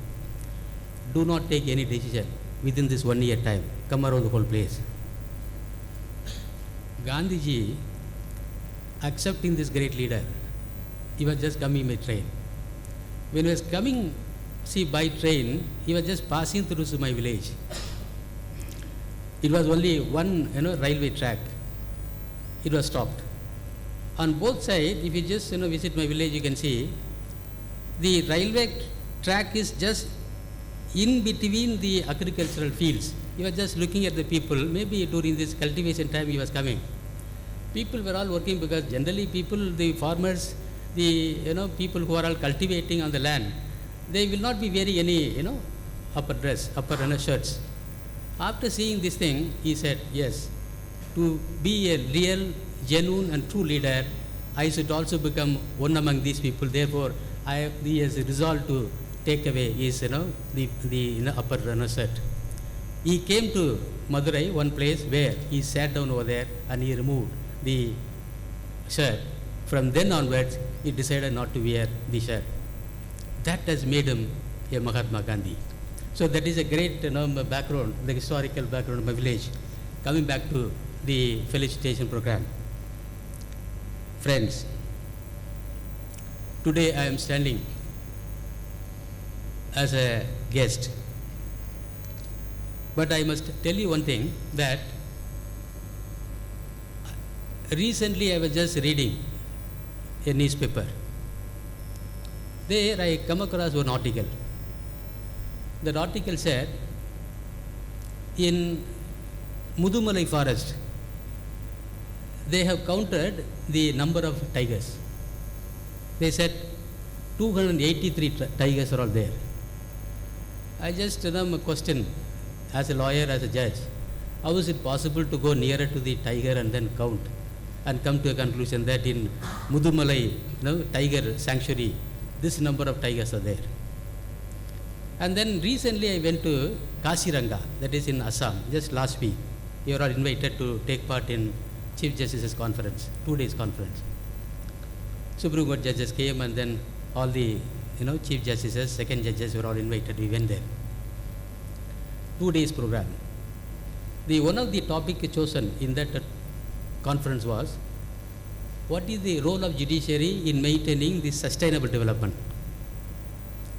Do not take any decision within this 1 year time. Come around the whole place. Gandhiji, accepting this great leader, he was just coming by train. When he was coming, by train, he was just passing through my village. It was only one, railway track. It was stopped. On both sides, if you just, visit my village, you can see the railway track is just in between the agricultural fields. He was just looking at the people. Maybe during this cultivation time he was coming. People were all working because generally people, the farmers, the people who are all cultivating on the land, they will not be wearing any upper dress, upper shirts. After seeing this thing, he said, yes, to be a real, genuine and true leader, I should also become one among these people. Therefore, he has resolved to take away his the upper shirt. He came to Madurai, one place where he sat down over there and he removed the shirt. From then onwards, he decided not to wear the shirt. That has made him a Mahatma Gandhi. So that is a great background, the historical background of my village. Coming back to the Felicitation program. Friends, today I am standing as a guest. But I must tell you one thing, that recently I was just reading a newspaper. There I come across one article. That article said, in Mudumalai forest, they have counted the number of tigers. They said 283 tigers are all there. I just question, as a lawyer, as a judge, how is it possible to go nearer to the tiger and then count and come to a conclusion that in Mudumalai tiger sanctuary, this number of tigers are there. And then recently I went to Kaziranga, that is in Assam, just last week. You are all invited to take part in Chief Justice's conference, 2 days conference. Supreme Court judges came and then all the Chief Justices, second judges were all invited. We went there. 2 days program. One of the topics chosen in that conference was, what is the role of judiciary in maintaining this sustainable development?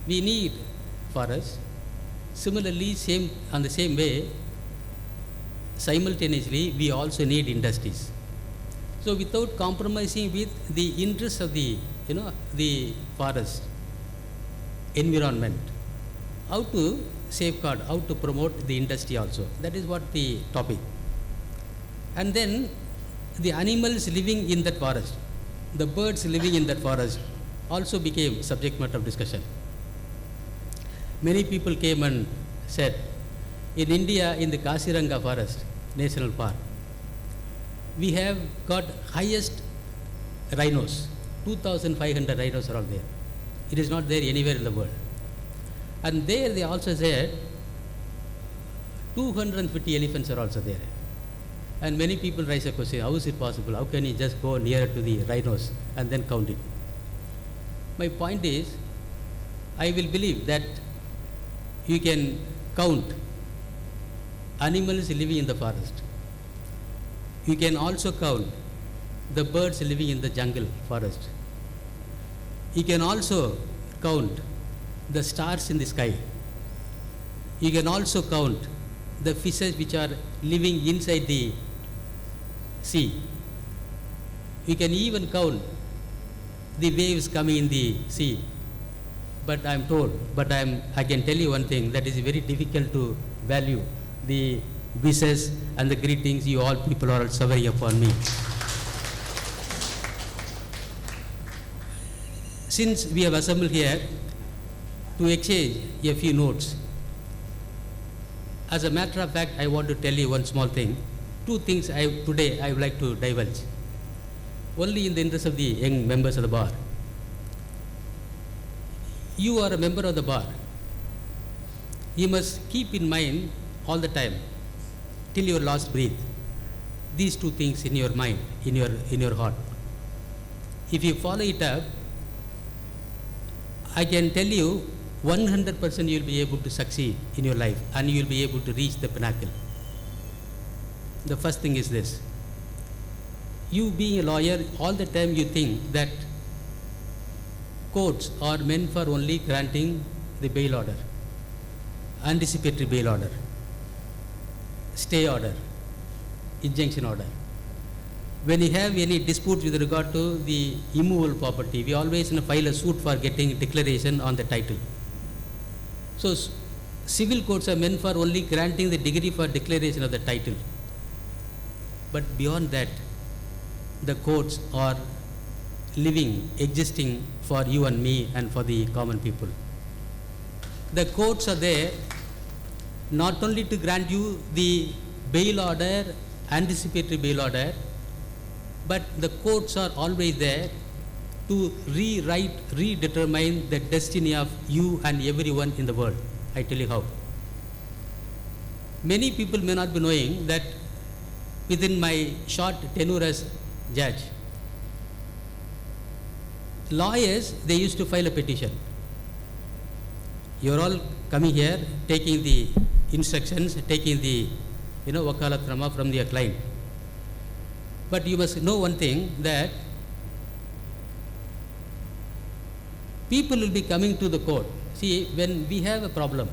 We need forests. Similarly, on the same way, simultaneously, we also need industries. So without compromising with the interests of the forest, environment, how to safeguard, how to promote the industry also. That is what the topic. And then the animals living in that forest, the birds living in that forest also became subject matter of discussion. Many people came and said, in India, in the Kaziranga Forest National Park, we have got highest rhinos, 2,500 rhinos are all there. It is not there anywhere in the world. And there they also said 250 elephants are also there. And many people raise a question, how is it possible? How can you just go nearer to the rhinos and then count it? My point is, I will believe that you can count animals living in the forest. You can also count the birds living in the jungle forest. You can also count the stars in the sky. You can also count the fishes which are living inside the sea. We can even count the waves coming in the sea. But I can tell you one thing, that is very difficult to value the wishes and the greetings you all people are showering upon me. Since we have assembled here to exchange a few notes, as a matter of fact, I want to tell you one small thing. Two things today I would like to divulge, only in the interest of the young members of the bar. You are a member of the bar. You must keep in mind all the time, till your last breath, these two things in your mind, in your heart. If you follow it up, I can tell you 100% you will be able to succeed in your life and you will be able to reach the pinnacle. The first thing is this. You being a lawyer, all the time you think that courts are meant for only granting the bail order, anticipatory bail order, stay order, injunction order. When you have any dispute with regard to the immovable property, we always file a suit for getting declaration on the title. So civil courts are meant for only granting the degree for declaration of the title. But beyond that, the courts are living, existing for you and me and for the common people. The courts are there not only to grant you the bail order, anticipatory bail order, but the courts are always there to redetermine the destiny of you and everyone in the world. I tell you how. Many people may not be knowing that within my short tenure as judge, lawyers, they used to file a petition. You are all coming here, taking the instructions, taking the wakalatnama from your client. But you must know one thing, that people will be coming to the court. See, when we have a problem,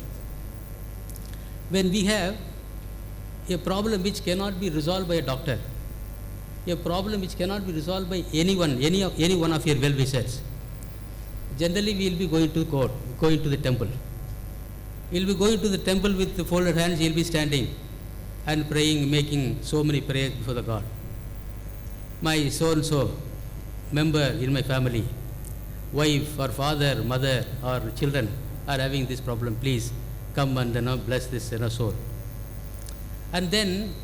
when we have a problem which cannot be resolved by a doctor, a problem which cannot be resolved by any one of your well-wishers, generally we will be going to court, going to the temple. We will be going to the temple with the folded hands, he will be standing and praying, making so many prayers before the God. My so-and-so member in my family, wife or father, mother or children are having this problem, please come and bless this soul. And then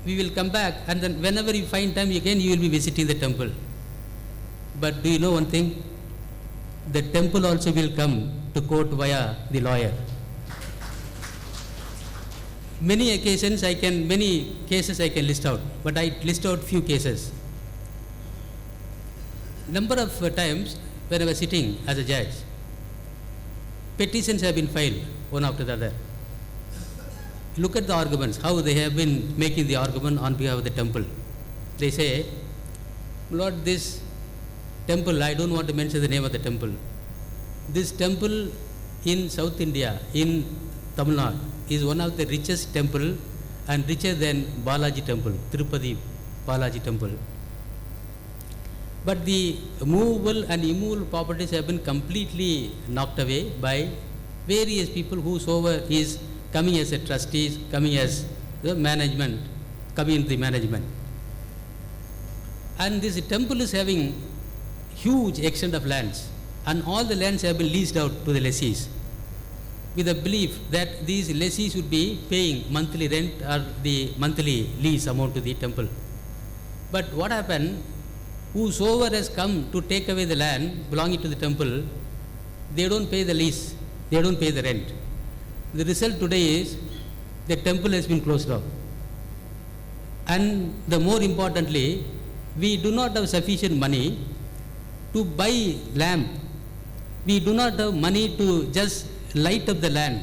we will come back, and then whenever you find time again, you will be visiting the temple. But do you know one thing? The temple also will come to court via the lawyer. Many cases I can list out, but I list out few cases. Number of times when I was sitting as a judge, petitions have been filed one after the other. Look at the arguments, how they have been making the argument on behalf of the temple. They say, Lord, this temple, I don't want to mention the name of the temple. This temple in South India, in Tamil Nadu, is one of the richest temple and richer than Balaji temple, Tirupati Balaji temple. But the movable and immovable properties have been completely knocked away by various people whosoever is coming as a trustees, coming as the management, coming into the management. And this temple is having huge extent of lands, and all the lands have been leased out to the lessees, with the belief that these lessees would be paying monthly rent or the monthly lease amount to the temple. But what happened, whosoever has come to take away the land belonging to the temple, they don't pay the lease, they don't pay the rent. The result today is the temple has been closed down. And the more importantly, we do not have sufficient money to buy lamp. We do not have money to just light up the land.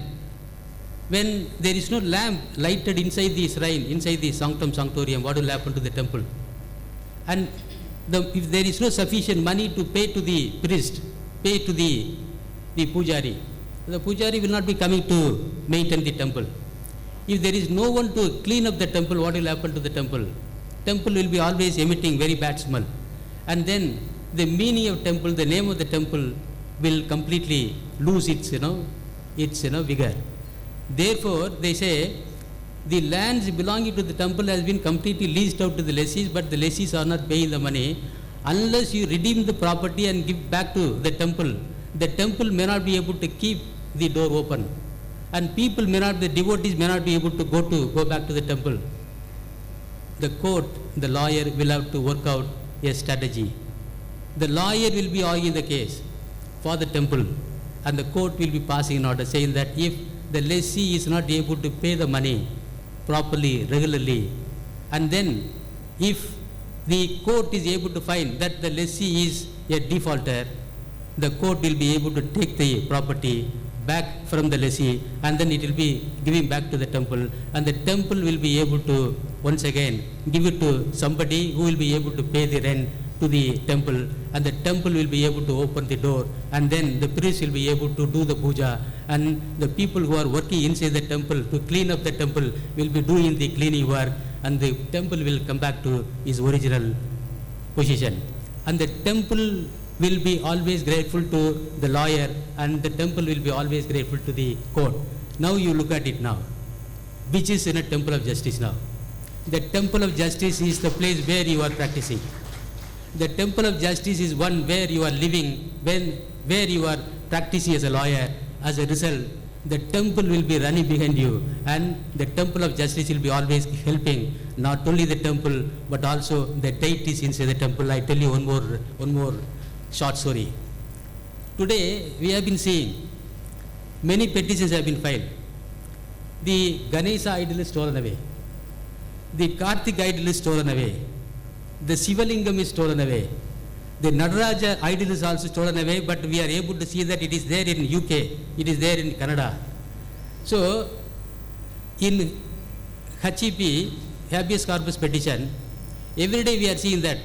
When there is no lamp lighted inside the shrine, inside the sanctum sanctorium, what will happen to the temple? And if there is no sufficient money to pay to the priest, pay to the pujari, the pujari will not be coming to maintain the temple. If there is no one to clean up the temple, what will happen to the temple? temple will be always emitting very bad smell. And then the meaning of temple, the name of the temple will completely lose its vigor. Therefore, they say the lands belonging to the temple has been completely leased out to the lessees, but the lessees are not paying the money. Unless you redeem the property and give back to the temple may not be able to keep the door open. And people may not, the devotees may not be able to go back to the temple. The court, the lawyer will have to work out a strategy. The lawyer will be arguing the case for the temple, and the court will be passing an order saying that if the lessee is not able to pay the money properly, regularly, and then if the court is able to find that the lessee is a defaulter, the court will be able to take the property back from the lessee, and then it will be giving back to the temple, and the temple will be able to once again give it to somebody who will be able to pay the rent to the temple, and the temple will be able to open the door, and then the priest will be able to do the puja, and the people who are working inside the temple to clean up the temple will be doing the cleaning work, and the temple will come back to its original position. And the temple will be always grateful to the lawyer, and the temple will be always grateful to the court. Now you look at it now. Which is in a temple of justice now? The temple of justice is the place where you are practicing. The temple of justice is one where you are living, where you are practicing as a lawyer. As a result, the temple will be running behind you, and the temple of justice will be always helping not only the temple but also the deities inside the temple. I tell you one more short story. Today we have been seeing many petitions have been filed. The Ganesha idol is stolen away. The Kartik idol is stolen away. The Sivalingam is stolen away. The Nadaraja idol is also stolen away, but we are able to see that it is there in UK, it is there in Canada. So, in HEP, habeas corpus petition, every day we are seeing that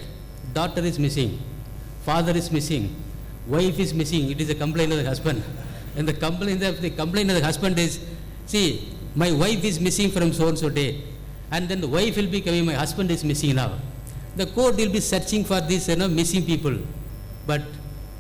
daughter is missing, father is missing, wife is missing. It is a complaint of the husband. And the complaint of the husband is, see, my wife is missing from so-and-so day. And then the wife will be coming, my husband is missing now. The court will be searching for these missing people. But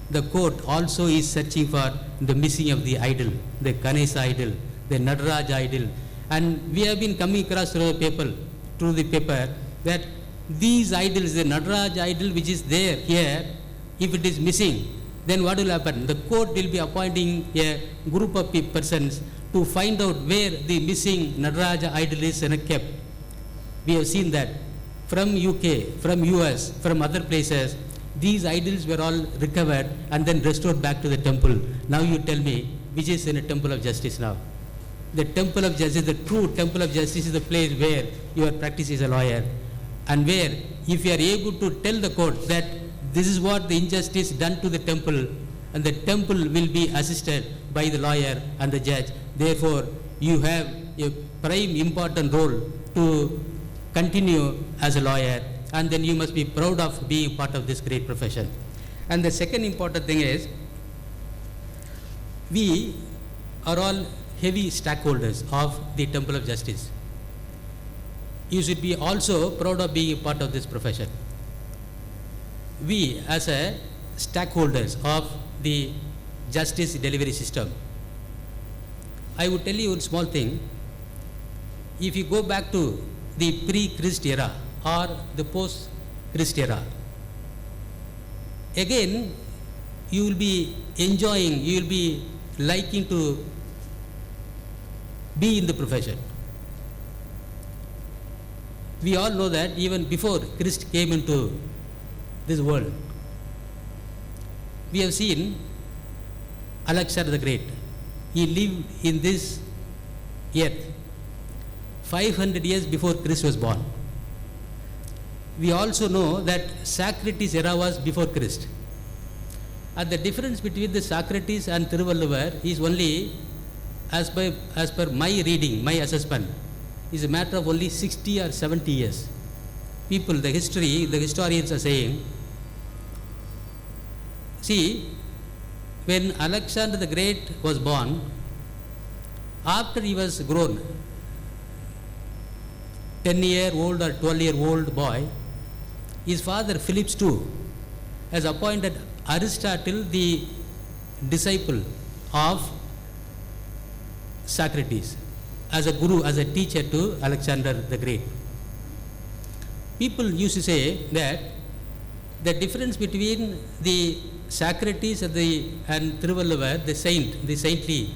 the court also is searching for the missing of the idol, the Ganesha idol, the Nadaraj idol. And we have been coming across through the paper that these idols, the Nadaraj idol which is there here, if it is missing, then what will happen? The court will be appointing a group of persons to find out where the missing Nadaraja idol is kept. We have seen that from UK, from US, from other places, these idols were all recovered and then restored back to the temple. Now you tell me, which is in a temple of justice now? The temple of justice, the true temple of justice is the place where your practice is a lawyer, and where if you are able to tell the court that this is what the injustice done to the temple, and the temple will be assisted by the lawyer and the judge. Therefore, you have a prime important role to continue as a lawyer, and then you must be proud of being part of this great profession. And the second important thing is, we are all heavy stakeholders of the temple of justice. You should be also proud of being a part of this profession. We as a stakeholders of the justice delivery system, I would tell you one small thing. If you go back to the pre-Christ era or the post-Christ era, again you will be enjoying, you will be liking to be in the profession. We all know that even before Christ came into this world, we have seen Alexander the Great. He lived in this earth 500 years before Christ was born. We also know that Socrates' era was before Christ. And the difference between the Socrates and Thiruvalluvar is only, as per my reading, my assessment, is a matter of only 60 or 70 years. People, the historians are saying, see, when Alexander the Great was born, after he was grown 10-year-old or 12-year-old boy, his father Phillips too has appointed Aristotle the disciple of Socrates as a guru, as a teacher to Alexander the Great. People used to say that the difference between the Socrates and Thiruvalluvar, the saintly,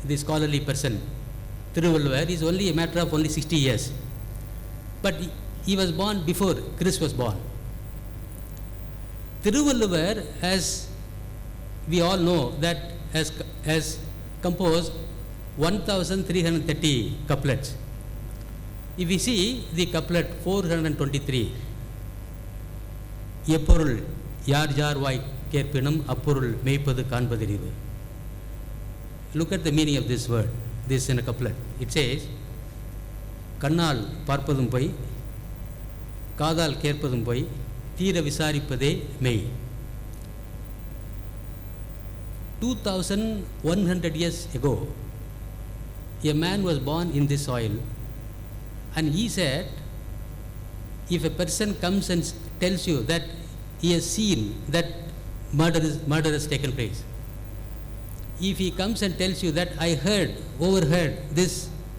the scholarly person, Thiruvalluvar, is only a matter of only 60 years. But he was born before Christ was born. Thiruvalluvar, as we all know, that has composed 1330 couplets. If we see the couplet 423, எப்பொருள் யார் யார் வாய் கேட்பினும் அப்பொருள் மேய்ப்பது காண்பதறிவு. Look at the meaning of this word, this in a couplet. It says, கண்ணால் பார்ப்பதும் பொய், காதால் கேட்பதும் பொய், தீர விசாரிப்பதே மெய். 2100 years ago, a man was born in this soil, and he said, if a person comes and tells you that he has seen that murder has taken place, if he comes and tells you that I overheard this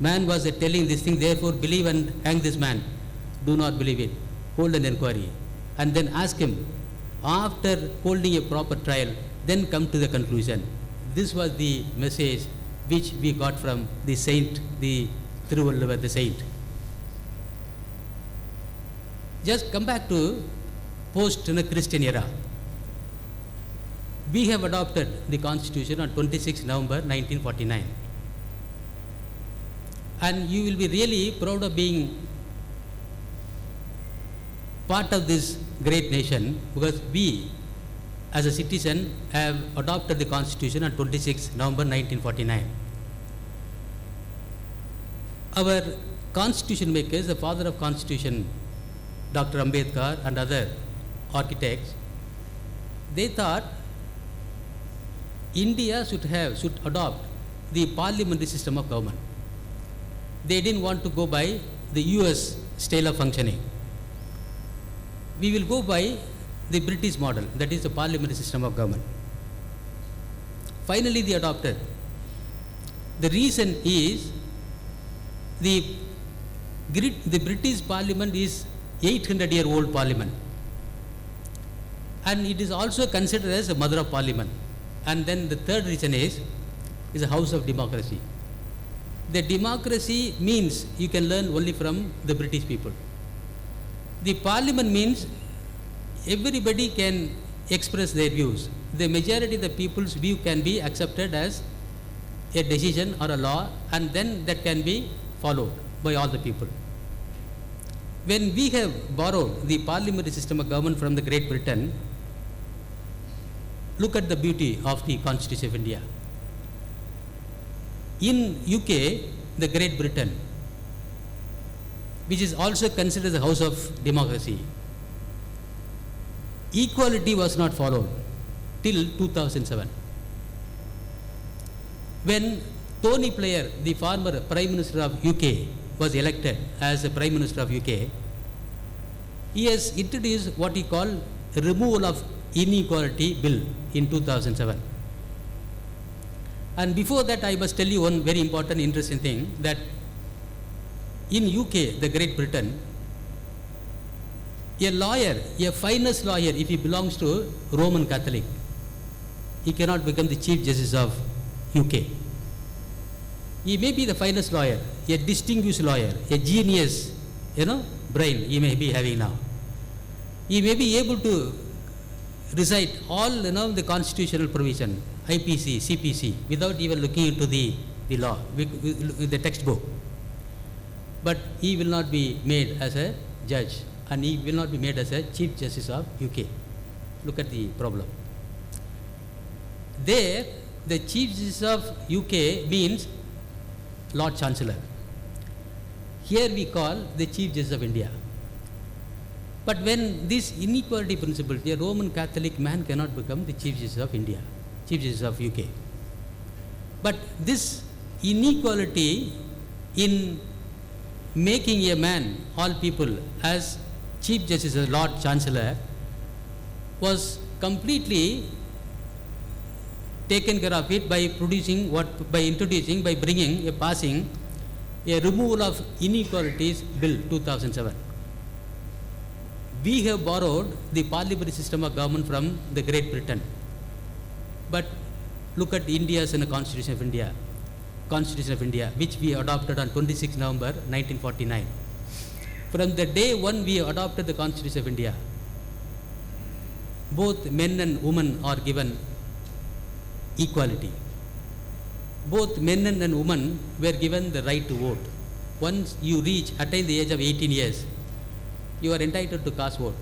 man was telling this thing, therefore believe and hang this man, do not believe it. Hold an inquiry and then ask him. After holding a proper trial, then come to the conclusion. This was the message which we got from the saint, the Thiruvalluvar, the saint. Just come back to post-Christian era. We have adopted the Constitution on 26 November 1949. And you will be really proud of being part of this great nation, because we, as a citizen, have adopted the Constitution on 26 November 1949. Our Constitution makers, the father of Constitution, Dr. Ambedkar and other architects, they thought India should adopt the parliamentary system of government. They didn't want to go by the US style of functioning. We will go by the British model, that is the parliamentary system of government. Finally, they adopted. The reason is the British parliament is 800-year-old parliament, and it is also considered as the mother of parliament. And then the third reason is a house of democracy. The democracy means you can learn only from the British people. The parliament means everybody can express their views. The majority of the people's view can be accepted as a decision or a law, and then that can be followed by all the people. When we have borrowed the parliamentary system of government from the Great Britain, look at the beauty of the Constitution of India. In UK, the Great Britain, which is also considered the house of democracy, equality was not followed till 2007. When Tony Blair, the former Prime Minister of UK, was elected as the Prime Minister of UK, he has introduced what he called removal of inequality bill in 2007. And before that, I must tell you one very important, interesting thing, that in UK, the Great Britain, a lawyer, a finest lawyer, if he belongs to Roman Catholic, he cannot become the Chief Justice of UK. He may be the finest lawyer, a distinguished lawyer, a genius, brain he may be having now. He may be able to recite all the constitutional provision, IPC, CPC, without even looking into the law, the textbook. But he will not be made as a judge, and he will not be made as a Chief Justice of UK. Look at the problem. There, the Chief Justice of UK means Lord Chancellor. Here we call the Chief Justice of India. But when this inequality principle, a Roman Catholic man cannot become the Chief Justice of India, Chief Justice of UK. But this inequality in making a man, all people, as Chief Justice, as Lord Chancellor, was completely taken care of it by bringing, passing a removal of inequalities bill 2007. We have borrowed the parliamentary system of government from the Great Britain. But look at India's Constitution of India, which we adopted on 26 November 1949. From the day one we adopted the Constitution of India, both men and women are given equality. Both men and women were given the right to vote. Once you attain the age of 18 years, you are entitled to cast vote.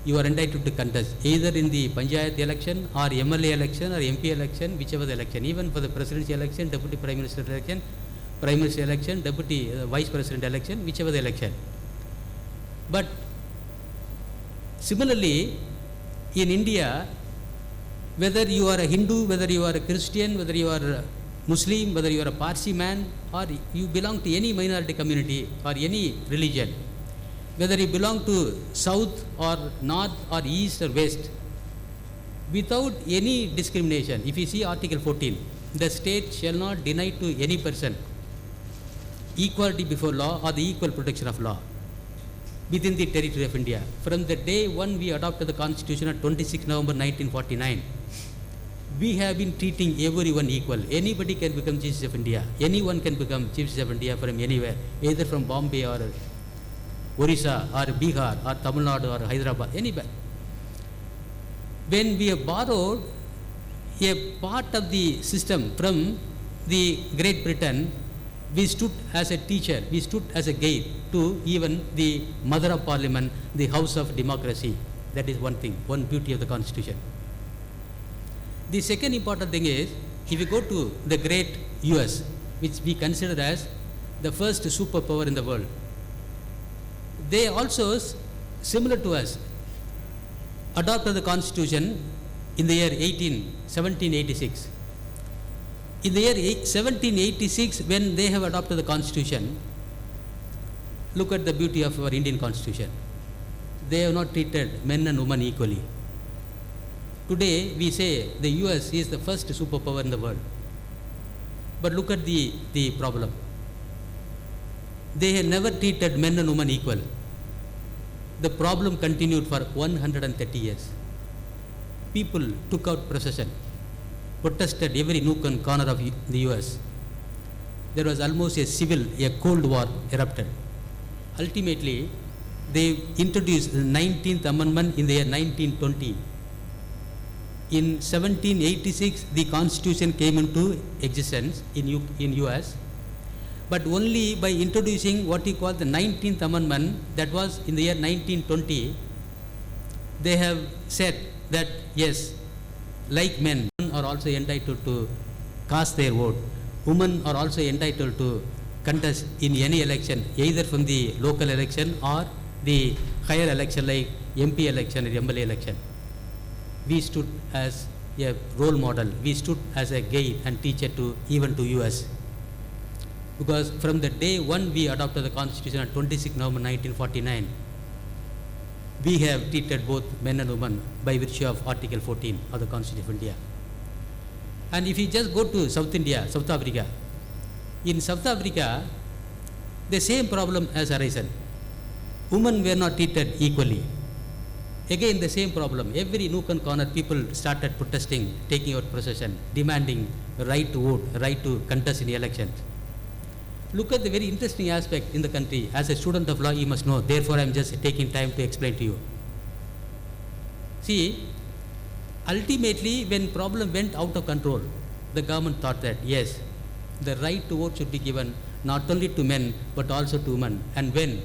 You are entitled to contest either in the Panchayat election or MLA election or MP election, whichever the election. Even for the presidency election, deputy prime minister election, deputy vice president election, whichever the election. But similarly, in India, whether you are a Hindu, whether you are a Christian, whether you are a Muslim, whether you are a Parsi man, or you belong to any minority community or any religion, whether you belong to south or north or east or west, without any discrimination. If you see Article 14, the state shall not deny to any person equality before law or the equal protection of law within the territory of India. From the day one we adopted the Constitution on 26 November 1949, we have been treating everyone equal. Anybody can become Chief Justice of India. Anyone can become Chief Justice of India from anywhere, either from Bombay or Orissa or Bihar or Tamil Nadu or Hyderabad, anywhere. When we have borrowed a part of the system from the Great Britain, we stood as a teacher, we stood as a guide to even the mother of parliament, the house of democracy. That is one thing, one beauty of the Constitution. The second important thing is, if you go to the great US, which we consider as the first superpower in the world, they also, similar to us, adopted the Constitution in the year 1786. In the year 1786, when they have adopted the Constitution, look at the beauty of our Indian Constitution. They have not treated men and women equally. Today, we say the US is the first superpower in the world. But look at the problem. They have never treated men and women equal. The problem continued for 130 years. People took out procession, protested every nook and corner of the US. There was almost a Cold War erupted. Ultimately, they introduced the 19th Amendment in the year 1920. In 1786, the Constitution came into existence in US, but only by introducing what we call the 19th Amendment, that was in the year 1920, they have said that yes, like men are also entitled to cast their vote, women are also entitled to contest in any election, either from the local election or the higher election like MP election or MLA election. We stood as a role model, we stood as a guide and teacher to even to US. Because from the day one we adopted the Constitution on 26 November 1949, we have treated both men and women by virtue of Article 14 of the Constitution of India. And if you just go to South Africa, in South Africa, the same problem has arisen. Women were not treated equally. Again, the same problem. Every nook and corner, people started protesting, taking out procession, demanding the right to vote, right to contest in the elections. Look at the very interesting aspect in the country. As a student of law, you must know. Therefore, I am just taking time to explain to you. See, ultimately, when problem went out of control, the government thought that, yes, the right to vote should be given not only to men, but also to women. And when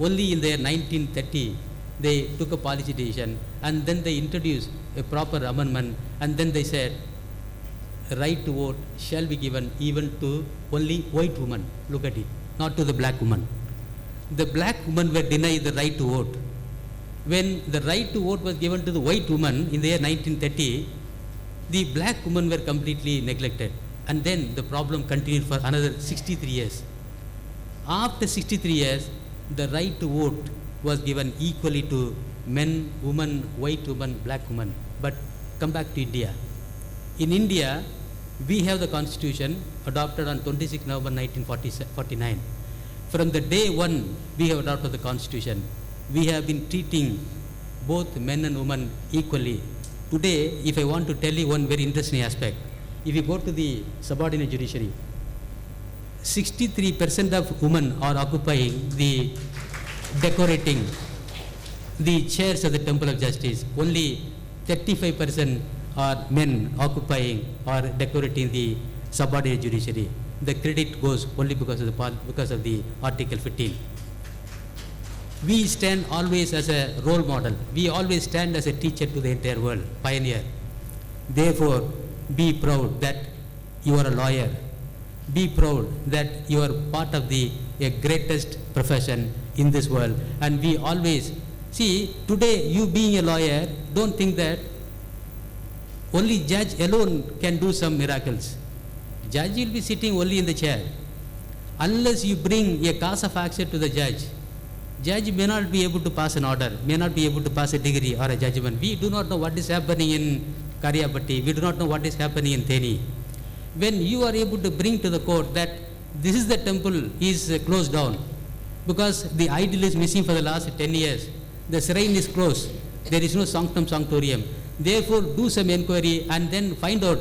only in the year 1930, they took a policy decision, and then they introduced a proper amendment, and then they said, right to vote shall be given even to only white women. Look at it, not to the black woman. The black women were denied the right to vote. When the right to vote was given to the white woman in the year 1930, the black women were completely neglected. And then the problem continued for another 63 years. after 63 years, the right to vote was given equally to men, women, white women, black women. But come back to India. In India, we have the constitution adopted on 26 November 1949. From the day one we have adopted the constitution, we have been treating both men and women equally. Today, if I want to tell you one very interesting aspect, if you go to the subordinate judiciary, 63% of women are occupying the decorating the chairs of the Temple of Justice. Only 35% are men occupying or decorating the subordinate judiciary. The credit goes only because of the Article 15. We stand always as a role model. We always stand as a teacher to the entire world, pioneer. Therefore, be proud that you are a lawyer. Be proud that you are part of the greatest profession in this world. And we always see, today you being a lawyer, don't think that only judge alone can do some miracles. Judge will be sitting only in the chair. Unless you bring a cause of action to the judge may not be able to pass an order, may not be able to pass a degree or a judgment. We do not know what is happening in Karyapatti. We do not know what is happening in Theni. When you are able to bring to the court that this is the temple is closed down because the idol is missing for the last 10 years, the shrine is closed, there is no sanctum sanctorium. Therefore, do some inquiry and then find out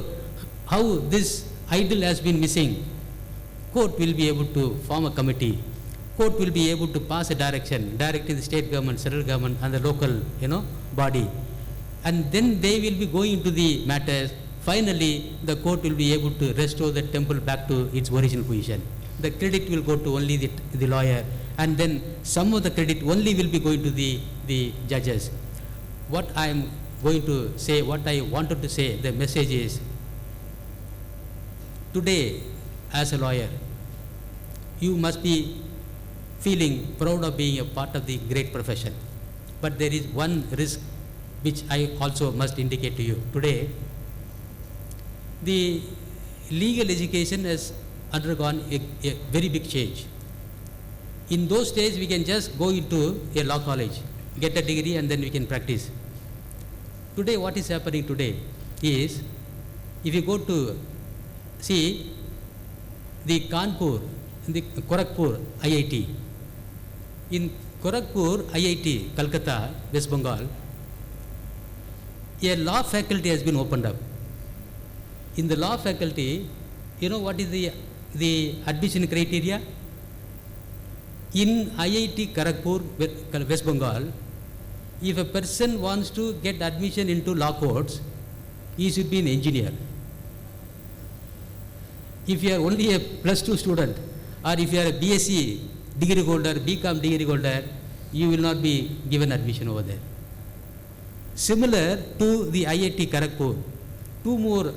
how this idol has been missing. Court will be able to form a committee. Court will be able to pass a direction, directing the state government, central government and the local, body. And then they will be going into the matters. Finally, the court will be able to restore the temple back to its original position. The credit will go to only the lawyer, and then some of the credit only will be going to the judges. What I am going to say, what I wanted to say, the message is, today as a lawyer, you must be feeling proud of being a part of the great profession. But there is one risk which I also must indicate to you. Today, the legal education has undergone a very big change. In those days, we can just go into a law college, get a degree and then we can practice. Today, what is happening today is, if you go to see the Kanpur, the Gorakhpur IIT, in Gorakhpur IIT, Calcutta, West Bengal, a law faculty has been opened up. In the law faculty, you know what is the admission criteria? In IIT Kharagpur, West Bengal, if a person wants to get admission into law courts, he should be an engineer. If you are only a +2 student, or if you are a BSc degree holder, BCom degree holder, you will not be given admission over there. Similar to the IIT Kharagpur, 2 more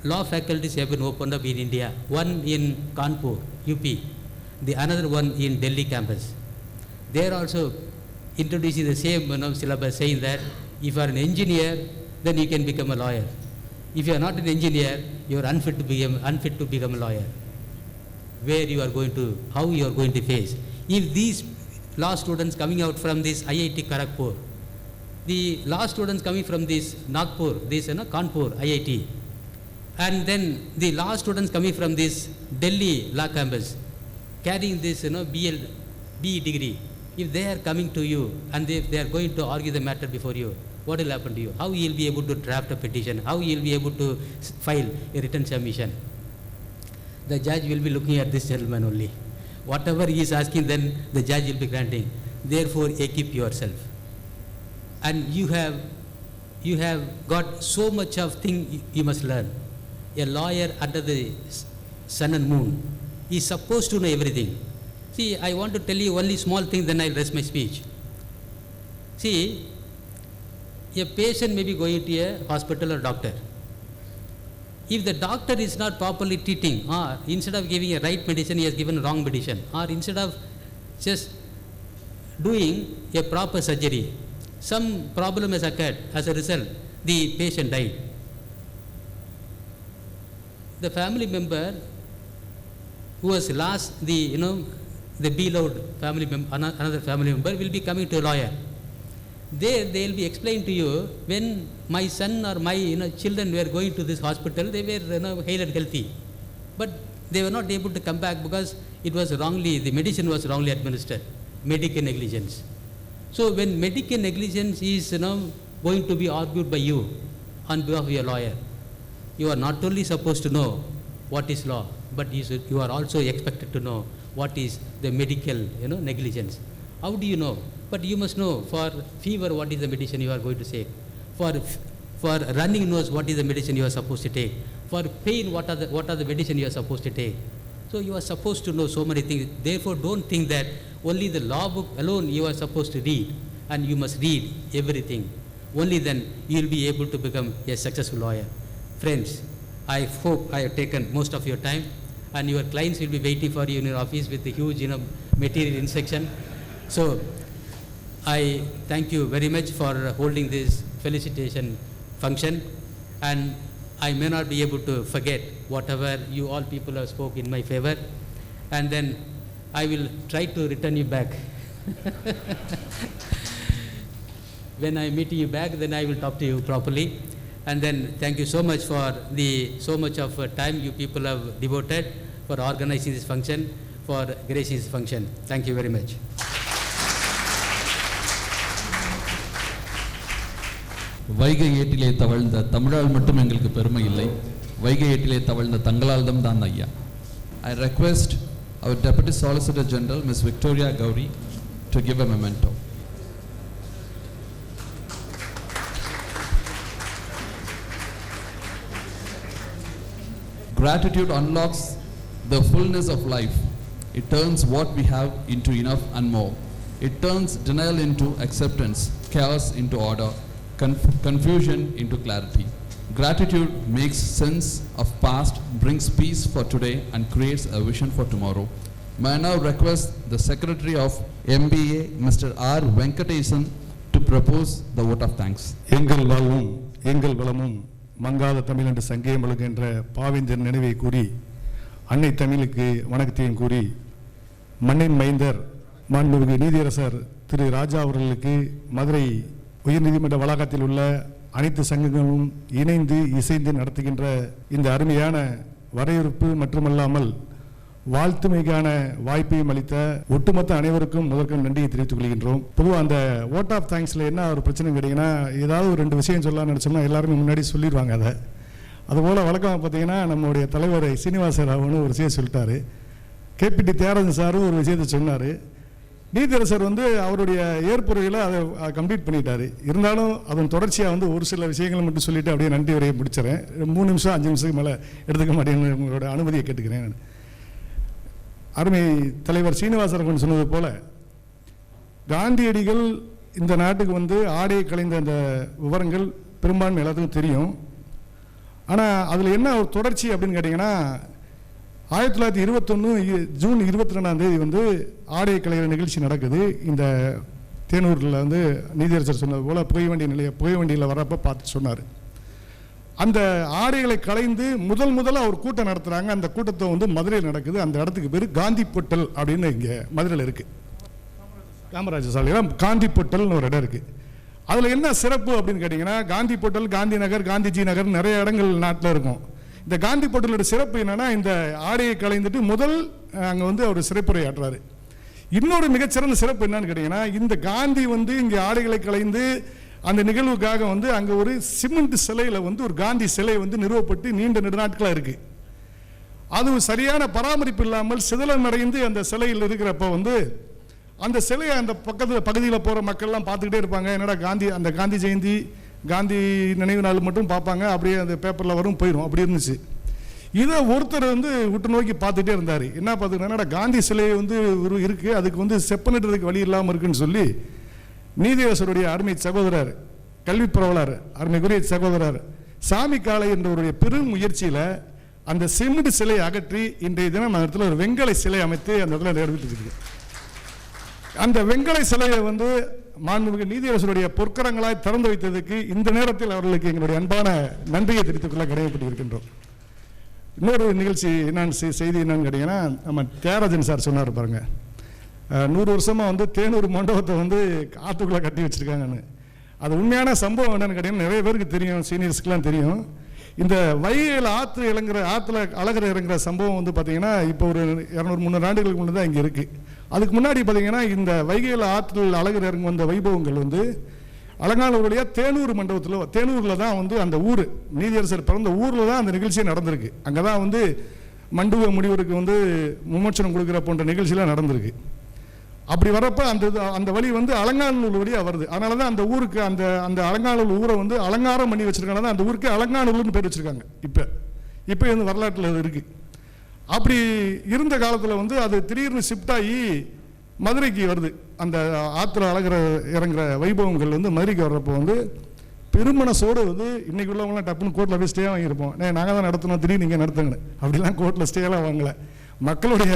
law faculties have been opened up in India. One in Kanpur, UP, the another one in Delhi campus. They are also introducing the same syllabus, saying that if you are an engineer, then you can become a lawyer. If you are not an engineer, you are unfit to become a lawyer. Where you are going to, how you are going to face. If these law students coming out from this IIT Kharagpur, the law students coming from this Nagpur, this Kanpur IIT, and then the law students coming from this Delhi law campus, carrying this BE degree, if they are coming to you and if they are going to argue the matter before you, what will happen to you? How you will be able to draft a petition? How you will be able to file a written submission? The judge will be looking at this gentleman only. Whatever he is asking, then the judge will be granting. Therefore, equip yourself. And you have got so much of thing you must learn. A lawyer under the sun and moon is supposed to know everything. See, I want to tell you only small thing, then I'll rest my speech. See, a patient may be going to a hospital or doctor. If the doctor is not properly treating, or instead of giving a right medicine, he has given a wrong medicine, or instead of just doing a proper surgery, some problem has occurred. As a result, the patient died. The family member who has lost the the beloved family another family member will be coming to a lawyer. There they will be explained to you, when my son or my children were going to this hospital, they were hale and healthy, but they were not able to come back because it was wrongly, the medicine was wrongly administered, medical negligence. So when medical negligence is going to be argued by you on behalf of your lawyer, you are not only supposed to know what is law, but you are also expected to know what is the medical negligence. How do you know? But you must know, for fever what is the medicine you are going to take, for running nose what is the medicine you are supposed to take, for pain what are the medicine you are supposed to take. So you are supposed to know so many things. Therefore don't think that only the law book alone you are supposed to read, and you must read everything. Only then you will be able to become a successful lawyer. Friends, I hope I have taken most of your time, and your clients will be waiting for you in your office with the huge material in section. So I thank you very much for holding this felicitation function, and I may not be able to forget whatever you all people have spoke in my favor, and then I will try to return you back. When I meet you back, then I will talk to you properly. And then thank you so much for so much of time you people have devoted for organizing this function, for gracing this function. Thank you very much. Vaigai ஏட்டிலே தவழ்ந்த தமிழால் மட்டும் எங்களுக்கு பெருமை இல்லை, வைகை ஏட்டிலே தவழ்ந்த தங்களால் தான் ஐயா. I request our Deputy Solicitor General, Ms. Victoria Gauri, to give a memento. Gratitude unlocks the fullness of life. It turns what we have into enough and more. It turns denial into acceptance, chaos into order, confusion into clarity. Gratitude makes sense of past, brings peace for today, and creates a vision for tomorrow. May I now request the Secretary of MBA, Mr. R. Venkatesan, to propose the vote of thanks. எங்கள் வாழ்வும் எங்கள் வளமும் மங்காத தமிழ் என்று சங்கேயம் எழுகின்ற பாவேந்தர் நினைவை கூறி, அன்னை தமிழுக்கு வணக்கத்தையும் கூறி, மண்ணின் மைந்தர் மாண்புமிகு நீதியரசர் திரு ராஜா அவர்களுக்கு மதுரை உயர்நீதிமன்ற வளாகத்தில் உள்ள அனைத்து சங்கங்களும் இணைந்து இசைந்து நடத்துகின்ற இந்த அருமையான வரவேற்பு மட்டுமல்லாமல் வாழ்த்துமைக்கான வாய்ப்பையும் அளித்த ஒட்டுமொத்த அனைவருக்கும் முதற்கும் நன்றியை தெரிவித்துக் கொள்கின்றோம். பொதுவாக அந்த ஓட் ஆஃப் தேங்க்ஸில் என்ன ஒரு பிரச்சனை கேட்டிங்கன்னா, ஏதாவது ஒரு 2 விஷயம் சொல்லலாம்னு நினச்சோம்னா எல்லாருமே முன்னாடி சொல்லிடுவாங்க. அதுபோல் வழக்கமாக பார்த்தீங்கன்னா நம்முடைய தலைவர் சீனிவாச ராவனு ஒரு விஷயம் சொல்லிட்டாரு, கேபிடி தியாகராஜன் சாரும் ஒரு விஷயத்தை சொன்னார், நீதியரசர் அவருடைய ஏற்புரையில் அதை கம்ப்ளீட் பண்ணிட்டாரு. இருந்தாலும் அதன் தொடர்ச்சியாக ஒரு சில விஷயங்களை மட்டும் சொல்லிவிட்டு அப்படியே நன்றி உரையை முடிச்சிடறேன். 3 நிமிஷம் 5 நிமிஷத்துக்கு மேலே எடுத்துக்க மாட்டேன்னு உங்களோட அனுமதியை கேட்டுக்கிறேன். அருமை தலைவர் சீனிவாசன் சொன்னது போல, காந்தியடிகள் இந்த நாட்டுக்கு ஆடை கலைந்த அந்த விவரங்கள் பெரும்பான்மை எல்லாத்துக்கும் தெரியும். ஆனால் அதில் என்ன ஒரு தொடர்ச்சி அப்படின்னு கேட்டிங்கன்னா, 1921 ஜூன் 22 ஆடை கலைகிற நிகழ்ச்சி நடக்குது. இந்த தேனூரில் நீதியரசர் சொன்னது போல் புகைவண்டியில் வரப்போ பார்த்து சொன்னார். அந்த ஆடைகளை கலைந்து முதலாக ஒரு கூட்டம் நடத்துகிறாங்க. அந்த கூட்டத்தை மதுரையில் நடக்குது. அந்த இடத்துக்கு பேர் காந்தி பொட்டல் அப்படின்னு இங்கே மதுரையில் இருக்குது. காமராஜர் சாலையில் காந்தி பொட்டல்னு ஒரு இடம் இருக்குது. அதில் என்ன சிறப்பு அப்படின்னு கேட்டிங்கன்னா, காந்தி பொட்டல், காந்தி நகர், காந்திஜி நகர் நிறைய இடங்கள் நாட்டில் இருக்கும். இந்த காந்தி பொட்டலோட சிறப்பு என்னன்னா, இந்த ஆடையை கலைந்துட்டு அங்கே அவர் சிறப்புரை ஆற்றுறாரு. இன்னொரு மிகச்சிறந்த சிறப்பு என்னன்னு கேட்டிங்கன்னா, இந்த காந்தி இங்கே ஆடைகளை கலைந்து அந்த நிகழ்வுக்காக அங்கே ஒரு சிமெண்ட் சிலையில் ஒரு காந்தி சிலை நிறுவப்பட்டு நீண்ட நெடுநாட்களாக இருக்குது. அது சரியான பராமரிப்பு இல்லாமல் சிதலமடைந்து அந்த சிலையில் இருக்கிறப்ப அந்த சிலையை அந்த பகுதியில் போகிற மக்கள்லாம் பார்த்துக்கிட்டே இருப்பாங்க. என்னடா அந்த காந்தி ஜெயந்தி, காந்தி நினைவு நாள் மட்டும் பார்ப்பாங்க, அப்படியே அந்த பேப்பரில் வரும் போயிடும், அப்படி இருந்துச்சு. இதை ஒருத்தர் விட்டு நோக்கி பார்த்துட்டே இருந்தார். என்ன பார்த்துக்கிட்டா, காந்தி சிலை இருக்குது, அதுக்கு செப்பனிடுறதுக்கு வழி இல்லாமல் இருக்குன்னு சொல்லி நீதியரசருடைய அருமை சகோதரர், கல்வி பரவலர், அருமைக்குரிய சகோதரர் சாமி காளை என்றவருடைய பெரும் முயற்சியில் அந்த சிமெண்ட் சிலையை அகற்றி இன்றைய தினம் அந்த இடத்துல ஒரு வெங்கல சிலை அமைத்து அந்த இடத்துல நிறைவேற்றிருக்கு. அந்த வெங்கல சிலையை மாண்புமிகு நீதியரசருடைய பொற்கரங்களாய் திறந்து வைத்ததுக்கு இந்த நேரத்தில் அவர்களுக்கு எங்களுடைய அன்பான நன்றியை தெரிவித்துக் கொள்ள கடமைப்பட்டு இருக்கின்றோம். இன்னொரு நிகழ்ச்சி என்னன்னு செய்தி என்னன்னு கேட்டீங்கன்னா, நம்ம தியாகராஜன் சார் சொன்னார் பாருங்க, 100 வருஷமாக வந்து தேனூர் மண்டபத்தை வந்து ஆற்றுக்குள்ளே கட்டி வச்சுருக்காங்கன்னு. அது உண்மையான சம்பவம் என்னென்னு கேட்டிங்கன்னா நிறைய பேருக்கு தெரியும், சீனியர்ஸ்க்கெலாம் தெரியும். இந்த வைகையில் ஆற்றுல அழகர் இறங்குற சம்பவம் வந்து பார்த்திங்கன்னா இப்போ ஒரு 200-300 ஆண்டுகளுக்கு முன்னே தான் இங்கே இருக்குது. அதுக்கு முன்னாடி பார்த்திங்கன்னா இந்த வைகையில் ஆற்றில் அழகர் இறங்கும் அந்த வைபவங்கள் வந்து அலங்காநல்லூருடைய தேனூர் மண்டபத்தில், தேனூரில் தான் வந்து அந்த ஊர் நீதியரசர் பிறந்த ஊரில் தான் அந்த நிகழ்ச்சியே நடந்திருக்கு. அங்கே தான் வந்து மண்டப முடிவருக்கு வந்து விமோச்சனம் கொடுக்குற போன்ற நிகழ்ச்சியெலாம் நடந்திருக்கு. அப்படி வரப்போ அந்த வழி வந்து அலங்காநல்லூர் வழியாக வருது. அதனால தான் அந்த ஊருக்கு அந்த அலங்காநல்லூர் ஊரை வந்து அலங்காரம் பண்ணி வச்சுருக்காங்க. தான் அந்த ஊருக்கு அலங்காநல்லூர்னு பேர் வச்சுருக்காங்க. இப்போ இந்த வரலாற்றில் அது இருக்குது. அப்படி இருந்த காலத்தில் வந்து அது திடீர்னு ஷிஃப்ட் ஆகி மதுரைக்கு வருது. அந்த ஆற்றுல இறங்குற வைபவங்கள் வந்து மதுரைக்கு வர்றப்போ வந்து பெருமனசோடு வந்து இன்றைக்கி உள்ளவங்களாம் டப்புன்னு கோர்ட்டில் போய் ஸ்டே வாங்கியிருப்போம். நாங்கள் தான் நடத்தணும், திடீர்னு நீங்கள் நடத்துங்க அப்படிலாம் கோர்ட்டில் ஸ்டேலாம் வாங்கலை. மக்களுடைய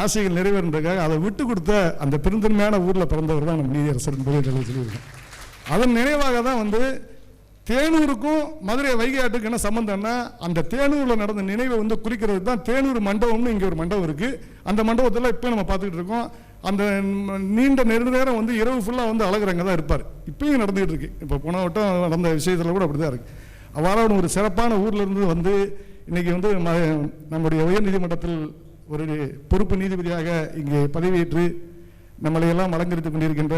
ஆசைகள் நிறைவேறுன்றதுக்காக அதை விட்டு கொடுத்த அந்த பெருந்தன்மையான ஊரில் பிறந்தவர் தான் நம்ம நீதியரசர் என்பதை சொல்லியிருக்கோம். அதன் நினைவாக தான் வந்து தேனூருக்கும் மதுரை வைகை ஆட்டுக்கு என்ன சம்பந்தம்னா அந்த தேனூரில் நடந்த நினைவை வந்து குறிக்கிறது தான் தேனூர் மண்டபம்னு இங்கே ஒரு மண்டபம் இருக்குது. அந்த மண்டபத்தில் இப்போ நம்ம பார்த்துக்கிட்டு இருக்கோம். அந்த நீண்ட நெடுநேரம் வந்து இரவு ஃபுல்லாக வந்து அழகர் அங்கே தான் இருப்பார். இப்பயும் நடந்துகிட்டு இருக்கு. இப்போ போன வட்டம் நடந்த விஷயத்தில் கூட அப்படி தான் இருக்குது. அவ்வாறான ஒரு சிறப்பான ஊர்லேருந்து வந்து இன்றைக்கி வந்து நம்முடைய உயர்நீதிமன்றத்தில் ஒரு பொறுப்பு நீதிபதியாக இங்கே பதவியேற்று நம்மளையெல்லாம் அலங்கரித்துக் கொண்டிருக்கின்ற,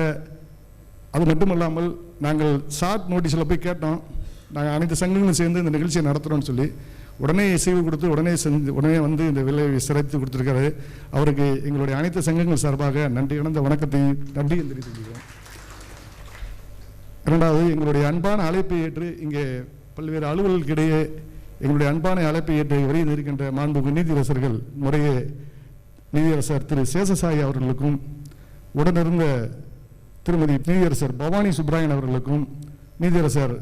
அது மட்டுமல்லாமல் நாங்கள் ஷார்ட் நோட்டீஸில் போய் கேட்டோம், நாங்கள் அனைத்து சங்கங்களும் சேர்ந்து இந்த நிகழ்ச்சியை நடத்துகிறோன்னு சொல்லி உடனே இசைவு கொடுத்து உடனே வந்து இந்த விலையை சிறத்து கொடுத்துருக்காரு. அவருக்கு எங்களுடைய அனைத்து சங்கங்கள் சார்பாக நன்றி இழந்த வணக்கத்தையும் நன்றியும் தெரிவித்துக்கிறோம். இரண்டாவது, எங்களுடைய அன்பான அழைப்பை ஏற்று இங்கே பல்வேறு அலுவலர்களுக்கிடையே எங்களுடைய அன்பான அழைப்பை ஏற்று வருகை இருக்கின்ற மாண்புமிகு நீதியரசர்கள் முறையே நீதியரசர் திரு சேஷசாயி அவர்களுக்கும், உடனிருந்த திருமதி நீதியரசர் பவானி சுப்ராயன் அவர்களுக்கும், நீதியரசர்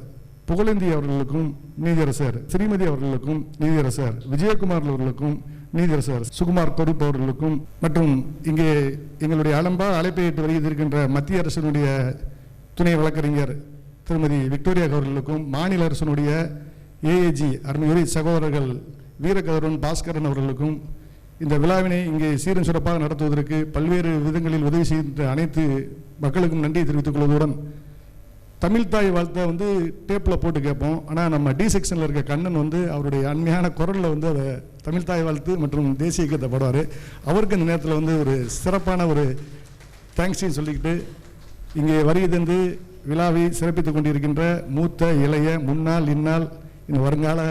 புகழேந்தி அவர்களுக்கும், நீதியரசர் ஸ்ரீமதி அவர்களுக்கும், நீதியரசர் விஜயகுமார் அவர்களுக்கும், நீதியரசர் சுகுமார் தொடுப்பு அவர்களுக்கும் மற்றும் இங்கே எங்களுடைய அழைப்பை ஏற்று வருகை இருக்கின்ற மத்திய அரசினுடைய துணை வழக்கறிஞர் திருமதி விக்டோரியா அவர்களுக்கும், மாநில அரசினுடைய ஏஏஜி அருமையுரை சகோதரர்கள் வீரகதரன் பாஸ்கரன் அவர்களுக்கும், இந்த விழாவினை இங்கே சீரும் சிறப்பாக நடத்துவதற்கு பல்வேறு விதங்களில் உதவி செய்கின்ற அனைத்து மக்களுக்கும் நன்றி தெரிவித்துக் கொள்வதுடன், தமிழ் தாய் வாழ்த்தை வந்து டேப்பில் போட்டு கேட்போம். ஆனால் நம்ம டி செக்ஷனில் இருக்க கண்ணன் வந்து அவருடைய அண்மையான குரலில் வந்து அதை தமிழ் தாய் வாழ்த்து மற்றும் தேசிய கீதத்தை பாடுவார். அவருக்கு இந்த நேரத்தில் வந்து ஒரு சிறப்பான ஒரு தேங்க்ஸையும் சொல்லிக்கிட்டு இங்கே வருகை தந்து விழாவை சிறப்பித்துக் கொண்டிருக்கின்ற மூத்த, இளைய, முன்னாள், இந்நாள், இந்த வருங்கால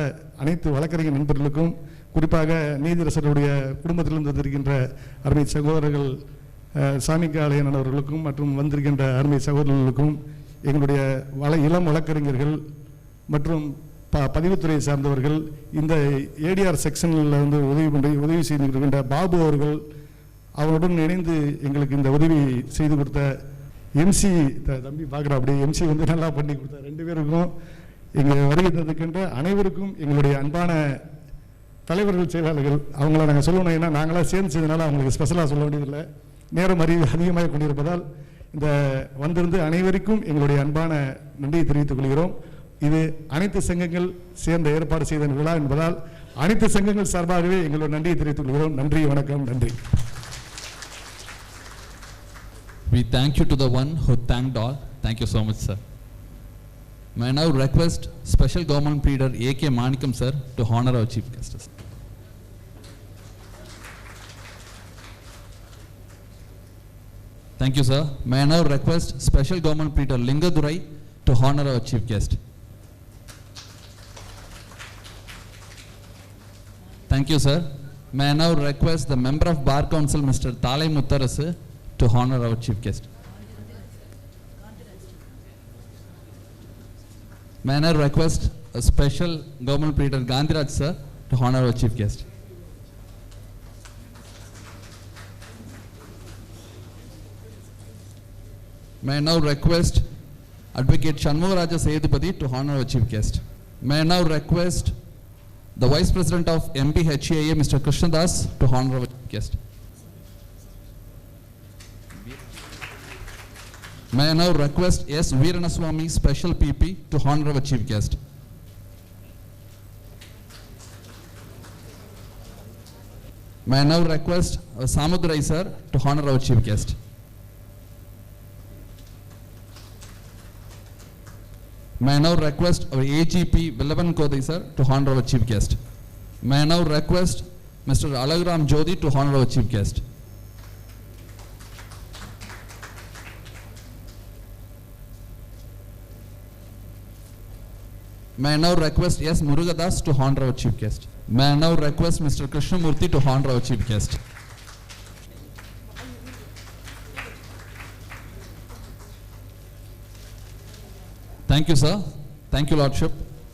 அனைத்து வழக்கறிஞர் நண்பர்களுக்கும், குறிப்பாக நீதியரசருடைய குடும்பத்திலிருந்து வந்திருக்கின்ற அருமை சகோதரர்கள் சாமிக்காளையன் அவர்களுக்கும் மற்றும் வந்திருக்கின்ற அருமை சகோதரர்களுக்கும், எங்களுடைய இளம் வழக்கறிஞர்கள் மற்றும் பதிவுத்துறையை சார்ந்தவர்கள், இந்த ஏடிஆர் செக்ஷனில் வந்து உதவி செய்திருக்கின்ற பாபு அவர்கள், அவருடன் இணைந்து எங்களுக்கு இந்த உதவி செய்து கொடுத்த எம்சி தம்பி பார்க்குற அப்படி எம்சி வந்து நல்லா பண்ணி கொடுத்த 2 பேருக்கும், எங்கள் வருகை தந்திருக்கின்ற அனைவருக்கும், எங்களுடைய அன்பான தலைவர்கள், செயலாளர்கள், அவங்கள நாங்கள் சொல்லணும். ஏன்னா நாங்களாம் சேர்ந்து செய்தனால அவங்களுக்கு ஸ்பெஷலாக சொல்ல வேண்டியதில்லை. நேரம் அதிகமாக கொண்டிருப்பதால் இந்த வந்திருந்து அனைவருக்கும் எங்களுடைய அன்பான நன்றியை தெரிவித்துக் கொள்கிறோம். இது அனைத்து சங்கங்கள் சேர்ந்த ஏற்பாடு செய்த விழா என்பதால் அனைத்து சங்கங்கள் சார்பாகவே எங்களுடைய நன்றியை தெரிவித்துக் கொள்கிறோம். நன்றி, வணக்கம், நன்றி. We thank you to the one who thanked all. Thank you so much, sir. May I now request Special Government Pleader A.K. Manikam, sir, to honor our Chief Guest. Thank you, sir. May I now request Special Government Pleader Lingadurai to honor our Chief Guest. Thank you, sir. May I now request the Member of Bar Council, Mr. Thalai Muttarasu, to honor our Chief Guest. May I now request a Special Government Pleader Gandhiraj, sir, to honor our Chief Guest. May I now request Advocate Shanmugaraja Seyadupati to honor our Chief Guest. May I now request the Vice President of MBHAA, Mr. Krishnadas, to honor our Chief Guest. May I now request S. Veeranaswamy, Special PP, to honor our Chief Guest. May I now request Samudrai sir to honor our chief guest. May I now request our AGP Villavan Kodai sir to honor our chief guest. May I now request Mr. Alagram Jodi to honor our chief guest. May I now request S. Murugadas to honor our chief guest. May I now request Mr. Krishnamurthy to honor our chief guest. Thank you, sir. Thank you, Lordship.